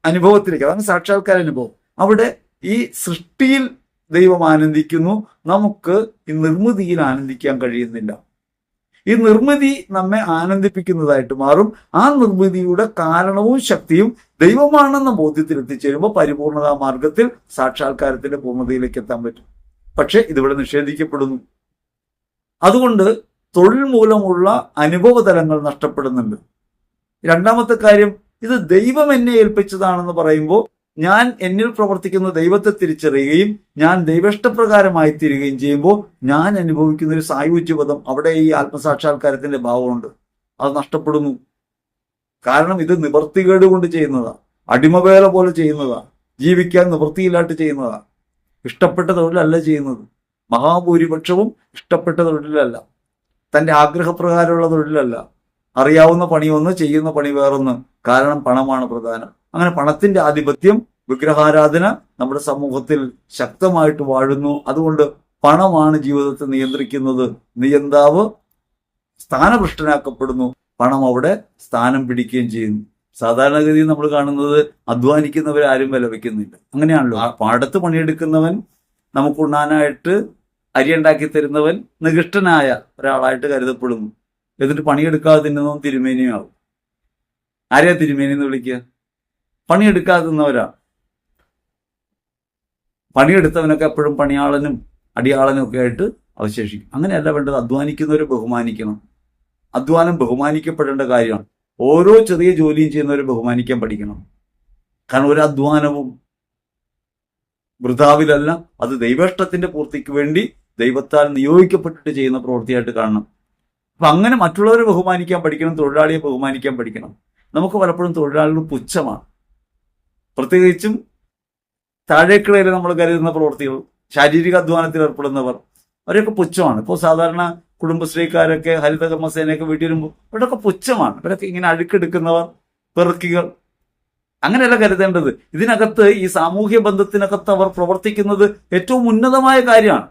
അനുഭവത്തിലേക്ക്. അതാണ് സാക്ഷാത്കാര അനുഭവം. അവിടെ ഈ സൃഷ്ടിയിൽ ദൈവം ആനന്ദിക്കുന്നു, നമുക്ക് ഈ നിർമ്മിതിയിൽ ആനന്ദിക്കാൻ കഴിയുന്നില്ല. ഈ നിർമ്മിതി നമ്മെ ആനന്ദിപ്പിക്കുന്നതായിട്ട് മാറും. ആ നിർമ്മിതിയുടെ കാരണവും ശക്തിയും ദൈവമാണെന്ന ബോധ്യത്തിൽ എത്തിച്ചേരുമ്പോൾ പരിപൂർണതാ മാർഗത്തിൽ സാക്ഷാത്കാരത്തിന്റെ പൂർണ്ണതയിലേക്ക് എത്താൻ പറ്റും. പക്ഷെ ഇതിവിടെ നിഷേധിക്കപ്പെടുന്നു. അതുകൊണ്ട് തൊഴിൽ മൂലമുള്ള അനുഭവതലങ്ങൾ നഷ്ടപ്പെടുന്നുണ്ട്. രണ്ടാമത്തെ കാര്യം, ഇത് ദൈവം എന്നെ ഏൽപ്പിച്ചതാണെന്ന് പറയുമ്പോൾ ഞാൻ എന്നിൽ പ്രവർത്തിക്കുന്ന ദൈവത്തെ തിരിച്ചറിയുകയും ഞാൻ ദൈവേഷ്ടപ്രകാരമായി തീരുകയും ചെയ്യുമ്പോൾ ഞാൻ അനുഭവിക്കുന്ന ഒരു സായുജ്യപദം, അവിടെ ഈ ആത്മസാക്ഷാത്കാരത്തിന്റെ ഭാവമുണ്ട്, അത് നഷ്ടപ്പെടുന്നു. കാരണം ഇത് നിവൃത്തികേട് കൊണ്ട് ചെയ്യുന്നതാണ്, അടിമവേല പോലെ ചെയ്യുന്നതാണ്, ജീവിക്കാൻ നിവൃത്തിയില്ലാട്ട് ചെയ്യുന്നതാണ്. ഇഷ്ടപ്പെട്ട തൊഴിലല്ല ചെയ്യുന്നത്. മഹാഭൂരിപക്ഷവും ഇഷ്ടപ്പെട്ട തൊഴിലല്ല, തന്റെ ആഗ്രഹപ്രകാരമുള്ള തൊഴിലല്ല, അറിയാവുന്ന പണിയൊന്ന്, ചെയ്യുന്ന പണി വേറൊന്ന്. കാരണം പണമാണ് പ്രധാനം. അങ്ങനെ പണത്തിന്റെ ആധിപത്യം, വിഗ്രഹാരാധന നമ്മുടെ സമൂഹത്തിൽ ശക്തമായിട്ട് വാഴുന്നു. അതുകൊണ്ട് പണമാണ് ജീവിതത്തെ നിയന്ത്രിക്കുന്നത്. നിയന്താവ് സ്ഥാനഭ്രഷ്ടനാക്കപ്പെടുന്നു, പണം അവിടെ സ്ഥാനം പിടിക്കുകയും ചെയ്യുന്നു. സാധാരണഗതിയിൽ നമ്മൾ കാണുന്നത് അധ്വാനിക്കുന്നവരാരും വില വയ്ക്കുന്നില്ല. അങ്ങനെയാണല്ലോ. പാടത്ത് പണിയെടുക്കുന്നവൻ, നമുക്കുണ്ണാനായിട്ട് അരി ഉണ്ടാക്കി തരുന്നവൻ നികൃഷ്ടനായ ഒരാളായിട്ട് കരുതപ്പെടുന്നു. എന്നിട്ട് പണിയെടുക്കാതെ തിന്നുന്നവൻ തിരുമേനിയാവും. ആരെയാ തിരുമേനി എന്ന് വിളിക്കുക? പണിയെടുക്കാതെ തിന്നവരാ. പണിയെടുത്തവനൊക്കെ എപ്പോഴും പണിയാളനും അടിയാളനും ഒക്കെ ആയിട്ട് അവശേഷിക്കും. അങ്ങനെയല്ല വേണ്ടത്. അധ്വാനിക്കുന്നവരെ ബഹുമാനിക്കണം. അധ്വാനം ബഹുമാനിക്കപ്പെടേണ്ട കാര്യമാണ്. ഓരോ ചെറിയ ജോലിയും ചെയ്യുന്നവരെ ബഹുമാനിക്കാൻ പഠിക്കണം. കാരണം ഒരു അധ്വാനവും വൃഥാവിലല്ല, അത് ദൈവേഷ്ടത്തിന്റെ പൂർത്തിക്ക് വേണ്ടി ദൈവത്താൽ നിയോഗിക്കപ്പെട്ടിട്ട് ചെയ്യുന്ന പ്രവൃത്തിയായിട്ട് കാണണം. അപ്പൊ അങ്ങനെ മറ്റുള്ളവരെ ബഹുമാനിക്കാൻ പഠിക്കണം, തൊഴിലാളിയെ ബഹുമാനിക്കാൻ പഠിക്കണം. നമുക്ക് പലപ്പോഴും തൊഴിലാളികൾ പുച്ഛമാണ്. പ്രത്യേകിച്ചും താഴേക്കിടയിൽ നമ്മൾ കരുതുന്ന പ്രവൃത്തികൾ, ശാരീരിക അധ്വാനത്തിൽ ഏർപ്പെടുന്നവർ, അവരൊക്കെ പുച്ഛമാണ്. ഇപ്പോൾ സാധാരണ കുടുംബശ്രീക്കാരൊക്കെ, ഹരിതകർമ്മസേനയൊക്കെ വീട്ടിൽ വരുമ്പോൾ ഇവരൊക്കെ പുച്ഛമാണ്. ഇവരൊക്കെ ഇങ്ങനെ അഴുക്കെടുക്കുന്നവർ, പെറുക്കികൾ, അങ്ങനെയല്ല കരുതേണ്ടത്. ഇതിനകത്ത്, ഈ സാമൂഹ്യ ബന്ധത്തിനകത്ത് അവർ പ്രവർത്തിക്കുന്നത് ഏറ്റവും ഉന്നതമായ കാര്യമാണ്.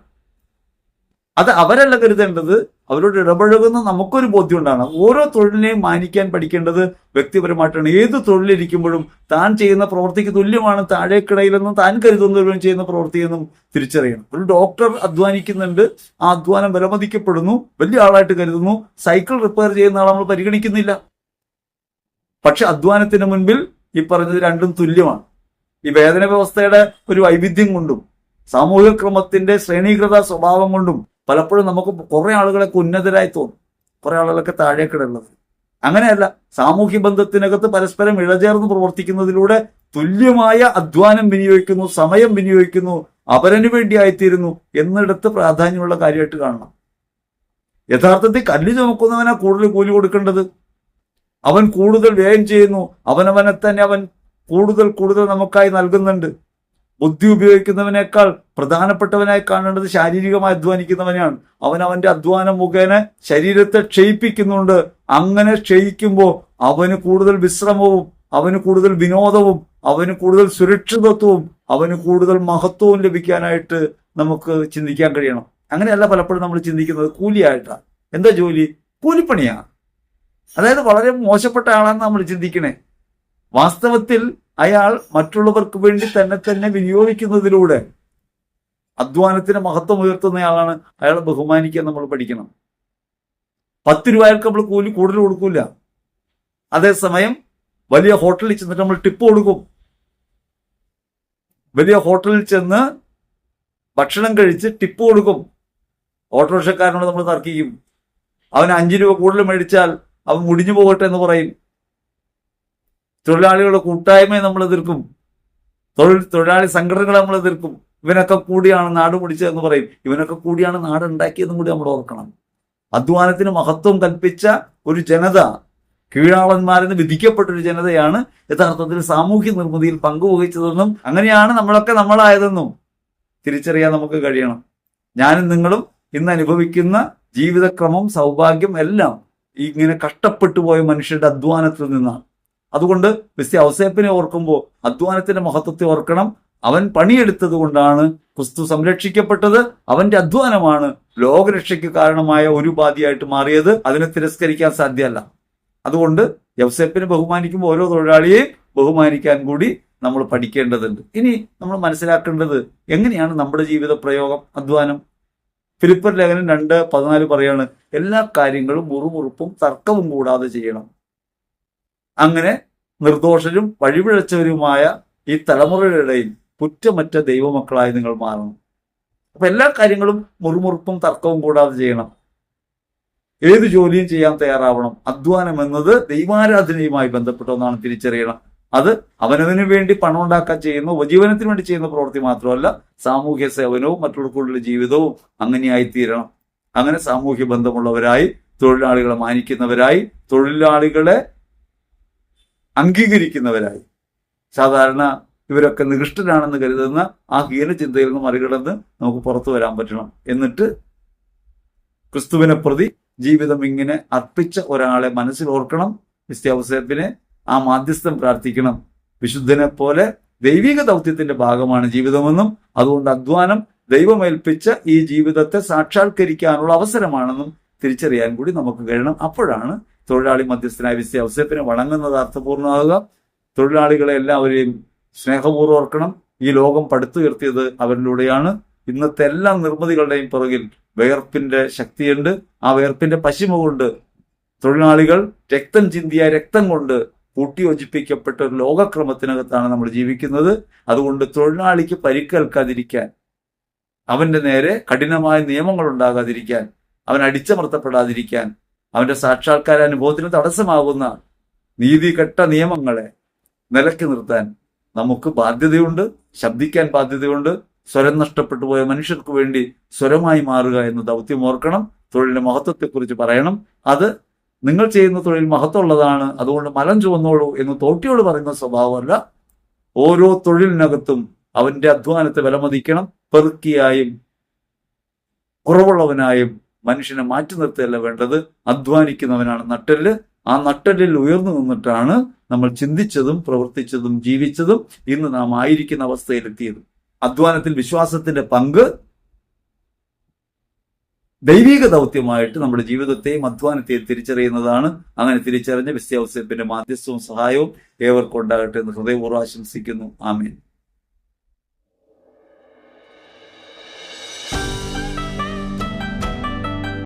അത് അവരല്ല കരുതേണ്ടത്, അവരോട് ഇടപഴകുന്ന നമുക്കൊരു ബോധ്യം ഉണ്ടാകണം. ഓരോ തൊഴിലിനെയും മാനിക്കാൻ പഠിക്കേണ്ടത് വ്യക്തിപരമായിട്ടാണ്. ഏത് തൊഴിലിരിക്കുമ്പോഴും താൻ ചെയ്യുന്ന പ്രവൃത്തിക്ക് തുല്യമാണ് താഴേക്കിടയിലെന്നും താൻ കരുതുന്നവരും ചെയ്യുന്ന പ്രവൃത്തിയെന്നും തിരിച്ചറിയണം. ഒരു ഡോക്ടർ അധ്വാനിക്കുന്നുണ്ട്, ആ അധ്വാനം വിലമതിക്കപ്പെടുന്നു, വലിയ ആളായിട്ട് കരുതുന്നു. സൈക്കിൾ റിപ്പയർ ചെയ്യുന്ന ആൾ നമ്മൾ പരിഗണിക്കുന്നില്ല. പക്ഷെ അധ്വാനത്തിന് മുൻപിൽ ഈ പറഞ്ഞത് രണ്ടും തുല്യമാണ്. ഈ വേതന വ്യവസ്ഥയുടെ ഒരു വൈവിധ്യം കൊണ്ടും സാമൂഹിക ക്രമത്തിന്റെ ശ്രേണീകൃത സ്വഭാവം കൊണ്ടും പലപ്പോഴും നമുക്ക് കുറെ ആളുകളൊക്കെ ഉന്നതരായി തോന്നും, കുറെ ആളുകളൊക്കെ താഴേക്കിടുള്ളത്. അങ്ങനെയല്ല. സാമൂഹ്യ ബന്ധത്തിനകത്ത് പരസ്പരം ഇഴചേർന്ന് പ്രവർത്തിക്കുന്നതിലൂടെ തുല്യമായ അധ്വാനം വിനിയോഗിക്കുന്നു, സമയം വിനിയോഗിക്കുന്നു, അവരന് വേണ്ടിയായിത്തീരുന്നു എന്നിടത്ത് പ്രാധാന്യമുള്ള കാര്യമായിട്ട് കാണണം. യഥാർത്ഥത്തിൽ കല്ല് ചുമക്കുന്നവനാ കൂടുതൽ കൂലി കൊടുക്കേണ്ടത്. അവൻ കൂടുതൽ വ്യയം ചെയ്യുന്നു, അവനവനെ തന്നെ അവൻ കൂടുതൽ നമുക്കായി നൽകുന്നുണ്ട്. ബുദ്ധി ഉപയോഗിക്കുന്നവനേക്കാൾ പ്രധാനപ്പെട്ടവനായി കാണേണ്ടത് ശാരീരികമായി അധ്വാനിക്കുന്നവനെയാണ്. അവന്റെ അധ്വാനം മുഖേന ശരീരത്തെ ക്ഷയിപ്പിക്കുന്നുണ്ട്. അങ്ങനെ ക്ഷയിക്കുമ്പോൾ അവന് കൂടുതൽ വിശ്രമവും, അവന് കൂടുതൽ വിനോദവും, അവന് കൂടുതൽ സുരക്ഷിതത്വവും, അവന് കൂടുതൽ മഹത്വവും ലഭിക്കാനായിട്ട് നമുക്ക് ചിന്തിക്കാൻ കഴിയണം. അങ്ങനെയല്ല പലപ്പോഴും നമ്മൾ ചിന്തിക്കുന്നത് കൂലിയായിട്ടാണ്. എന്താ ജോലി? കൂലിപ്പണിയാണ്. അതായത് വളരെ മോശപ്പെട്ട ആളാണെന്ന് നമ്മൾ ചിന്തിക്കണേ. വാസ്തവത്തിൽ അയാൾ മറ്റുള്ളവർക്ക് വേണ്ടി തന്നെ വിനിയോഗിക്കുന്നതിലൂടെ അധ്വാനത്തിന് മഹത്വം ഉയർത്തുന്നയാളാണ്. അയാളെ ബഹുമാനിക്കാൻ നമ്മൾ പഠിക്കണം. 10 രൂപയ്ക്ക് നമ്മൾ കൂലി കൂടുതൽ കൊടുക്കൂല. അതേസമയം വലിയ ഹോട്ടലിൽ ചെന്നിട്ട് നമ്മൾ ടിപ്പ് കൊടുക്കും. വലിയ ഹോട്ടലിൽ ചെന്ന് ഭക്ഷണം കഴിച്ച് ടിപ്പ് കൊടുക്കും. ഓട്ടോറിക്ഷക്കാരനോട് നമ്മൾ തർക്കിക്കും. അവന് 5 രൂപ കൂടുതൽ മേടിച്ചാൽ അവൻ മുടിഞ്ഞു പോകട്ടെ എന്ന് പറയും. തൊഴിലാളികളുടെ കൂട്ടായ്മയെ നമ്മൾ എതിർക്കും. തൊഴിലാളി സംഘടനകളെ നമ്മൾ എതിർക്കും. ഇവനൊക്കെ കൂടിയാണ് നാട് മുടിച്ചതെന്ന് പറയും. ഇവനൊക്കെ കൂടിയാണ് നാട് ഉണ്ടാക്കിയതെന്നും കൂടി നമ്മൾ ഓർക്കണം. അധ്വാനത്തിന് മഹത്വം കൽപ്പിച്ച ഒരു ജനത, കീഴാളന്മാരെന്ന് വിധിക്കപ്പെട്ടൊരു ജനതയാണ് യഥാർത്ഥത്തിൽ സാമൂഹ്യ നിർമ്മിതിയിൽ പങ്കുവഹിച്ചതെന്നും അങ്ങനെയാണ് നമ്മളൊക്കെ നമ്മളായതെന്നും തിരിച്ചറിയാൻ നമുക്ക് കഴിയണം. ഞാനും നിങ്ങളും ഇന്ന് അനുഭവിക്കുന്ന ജീവിതക്രമം, സൗഭാഗ്യം എല്ലാം ഇങ്ങനെ കഷ്ടപ്പെട്ടു പോയ മനുഷ്യരുടെ അധ്വാനത്തിൽ നിന്നാണ്. അതുകൊണ്ട് വിശുദ്ധ ഔസേപ്പിനെ ഓർക്കുമ്പോൾ അധ്വാനത്തിന്റെ മഹത്വത്തെ ഓർക്കണം. അവൻ പണിയെടുത്തത് കൊണ്ടാണ് ക്രിസ്തു സംരക്ഷിക്കപ്പെട്ടത്. അവന്റെ അധ്വാനമാണ് ലോകരക്ഷയ്ക്ക് കാരണമായ ഒരു ഉപാധിയായിട്ട് മാറിയത്. അതിനെ തിരസ്കരിക്കാൻ സാധ്യമല്ല. അതുകൊണ്ട് യൗസേപ്പിനെ ബഹുമാനിക്കുമ്പോൾ ഓരോ തൊഴിലാളിയെയും ബഹുമാനിക്കാൻ കൂടി നമ്മൾ പഠിക്കേണ്ടതുണ്ട്. ഇനി നമ്മൾ മനസ്സിലാക്കേണ്ടത് എങ്ങനെയാണ് നമ്മുടെ ജീവിത പ്രയോഗം, അധ്വാനം. ഫിലിപ്പർ ലേഖനം 2:14 പറയാണ്, എല്ലാ കാര്യങ്ങളും മുറുമുറുപ്പും തർക്കവും കൂടാതെ ചെയ്യണം. അങ്ങനെ നിർദോഷരും വഴിപിഴച്ചവരുമായ ഈ തലമുറയുടെ ഇടയിൽ കുറ്റമറ്റ ദൈവമക്കളായി നിങ്ങൾ മാറണം. അപ്പൊ എല്ലാ കാര്യങ്ങളും മുറുമുറുപ്പും തർക്കവും കൂടാതെ ചെയ്യണം. ഏത് ജോലിയും ചെയ്യാൻ തയ്യാറാവണം. അധ്വാനം എന്നത് ദൈവാരാധനയുമായി ബന്ധപ്പെട്ട ഒന്നാണ് തിരിച്ചറിയണം. അത് അവനവന് വേണ്ടി പണം ഉണ്ടാക്കാൻ ചെയ്യുന്ന, ഉപജീവനത്തിന് വേണ്ടി ചെയ്യുന്ന പ്രവൃത്തി മാത്രമല്ല, സാമൂഹ്യ സേവനവും മറ്റുള്ളവർക്കുള്ള ജീവിതവും അങ്ങനെയായി തീരണം. അങ്ങനെ സാമൂഹ്യ ബന്ധമുള്ളവരായി, തൊഴിലാളികളെ മാനിക്കുന്നവരായി, തൊഴിലാളികളെ അംഗീകരിക്കുന്നവരായി. സാധാരണ ഇവരൊക്കെ നികൃഷ്ടരാണെന്ന് കരുതുന്ന ആ ഹീനചിന്തയിൽ നിന്ന് മറികടന്ന് നമുക്ക് പുറത്തു വരാൻ പറ്റണം. എന്നിട്ട് ക്രിസ്തുവിനെ പ്രതി ജീവിതം ഇങ്ങനെ അർപ്പിച്ച ഒരാളെ മനസ്സിൽ ഓർക്കണം. വിശുദ്ധ ഔസേപ്പിനെ ആ മാധ്യസ്ഥം പ്രാർത്ഥിക്കണം. വിശുദ്ധനെ പോലെ ദൈവിക ദൗത്യത്തിന്റെ ഭാഗമാണ് ജീവിതമെന്നും അതുകൊണ്ട് അധ്വാനം ദൈവമേൽപ്പിച്ച ഈ ജീവിതത്തെ സാക്ഷാത്കരിക്കാനുള്ള അവസരമാണെന്നും തിരിച്ചറിയാൻ കൂടി നമുക്ക് കഴിയണം. അപ്പോഴാണ് തൊഴിലാളി മധ്യസ്ഥനായ വിശുദ്ധ ഔസേപ്പിനെ വണങ്ങുന്നത് അർത്ഥപൂർണ്ണമാകുക. തൊഴിലാളികളെ എല്ലാവരെയും സ്നേഹപൂർവ്വം ഓർക്കണം. ഈ ലോകം പടുത്തുയർത്തിയത് അവരിലൂടെയാണ്. ഇന്നത്തെ എല്ലാ നിർമ്മിതികളുടെയും പുറകിൽ വിയർപ്പിന്റെ ശക്തിയുണ്ട്. ആ വിയർപ്പിന്റെ പശിമ കൊണ്ട് തൊഴിലാളികൾ രക്തം ചിന്തിയ രക്തം കൊണ്ട് കൂട്ടിയോജിപ്പിക്കപ്പെട്ട ഒരു ലോകക്രമത്തിനകത്താണ് നമ്മൾ ജീവിക്കുന്നത്. അതുകൊണ്ട് തൊഴിലാളിക്ക് പരിക്കേൽക്കാതിരിക്കാൻ, അവന്റെ നേരെ കഠിനമായ നിയമങ്ങൾ ഉണ്ടാകാതിരിക്കാൻ, അവൻ അടിച്ചമർത്തപ്പെടാതിരിക്കാൻ, അവന്റെ സാക്ഷാത്കാര അനുഭവത്തിന് തടസ്സമാകുന്ന നീതികെട്ട നിയമങ്ങളെ നിലയ്ക്ക് നിർത്താൻ നമുക്ക് ബാധ്യതയുണ്ട്, ശബ്ദിക്കാൻ ബാധ്യതയുണ്ട്. സ്വരം നഷ്ടപ്പെട്ടു പോയ മനുഷ്യർക്ക് വേണ്ടി സ്വരമായി മാറുക എന്ന ദൗത്യം ഓർക്കണം. തൊഴിലിന്റെ മഹത്വത്തെക്കുറിച്ച് പറയണം. അത് നിങ്ങൾ ചെയ്യുന്ന തൊഴിൽ മഹത്വമുള്ളതാണ്, അതുകൊണ്ട് മലം ചുവന്നോളൂ എന്ന് തോട്ടിയോട് പറയുന്ന സ്വഭാവമല്ല. ഓരോ തൊഴിലിനകത്തും അവന്റെ അധ്വാനത്തെ വിലമതിക്കണം. പെറുക്കിയായും കുറവുള്ളവനായും മനുഷ്യനെ മാറ്റി നിർത്തുകയല്ല വേണ്ടത്. അധ്വാനിക്കുന്നവനാണ് നട്ടെല്ല്. ആ നട്ടെല്ലിൽ ഉയർന്നു നിന്നിട്ടാണ് നമ്മൾ ചിന്തിച്ചതും പ്രവർത്തിച്ചതും ജീവിച്ചതും ഇന്ന് നാം ആയിരിക്കുന്ന അവസ്ഥയിലെത്തിയത്. അധ്വാനത്തിൽ വിശ്വാസത്തിന്റെ പങ്ക് ദൈവിക ദൗത്യമായിട്ട് നമ്മുടെ ജീവിതത്തെയും അധ്വാനത്തെയും തിരിച്ചറിയുന്നതാണ്. അങ്ങനെ തിരിച്ചറിഞ്ഞ വിശുദ്ധ ഔസേപ്പിന്റെ മാധ്യസ്ഥവും സഹായവും ഏവർക്കും ഉണ്ടാകട്ടെ എന്ന് ഹൃദയപൂർവ്വം ആശംസിക്കുന്നു. ആമേൻ.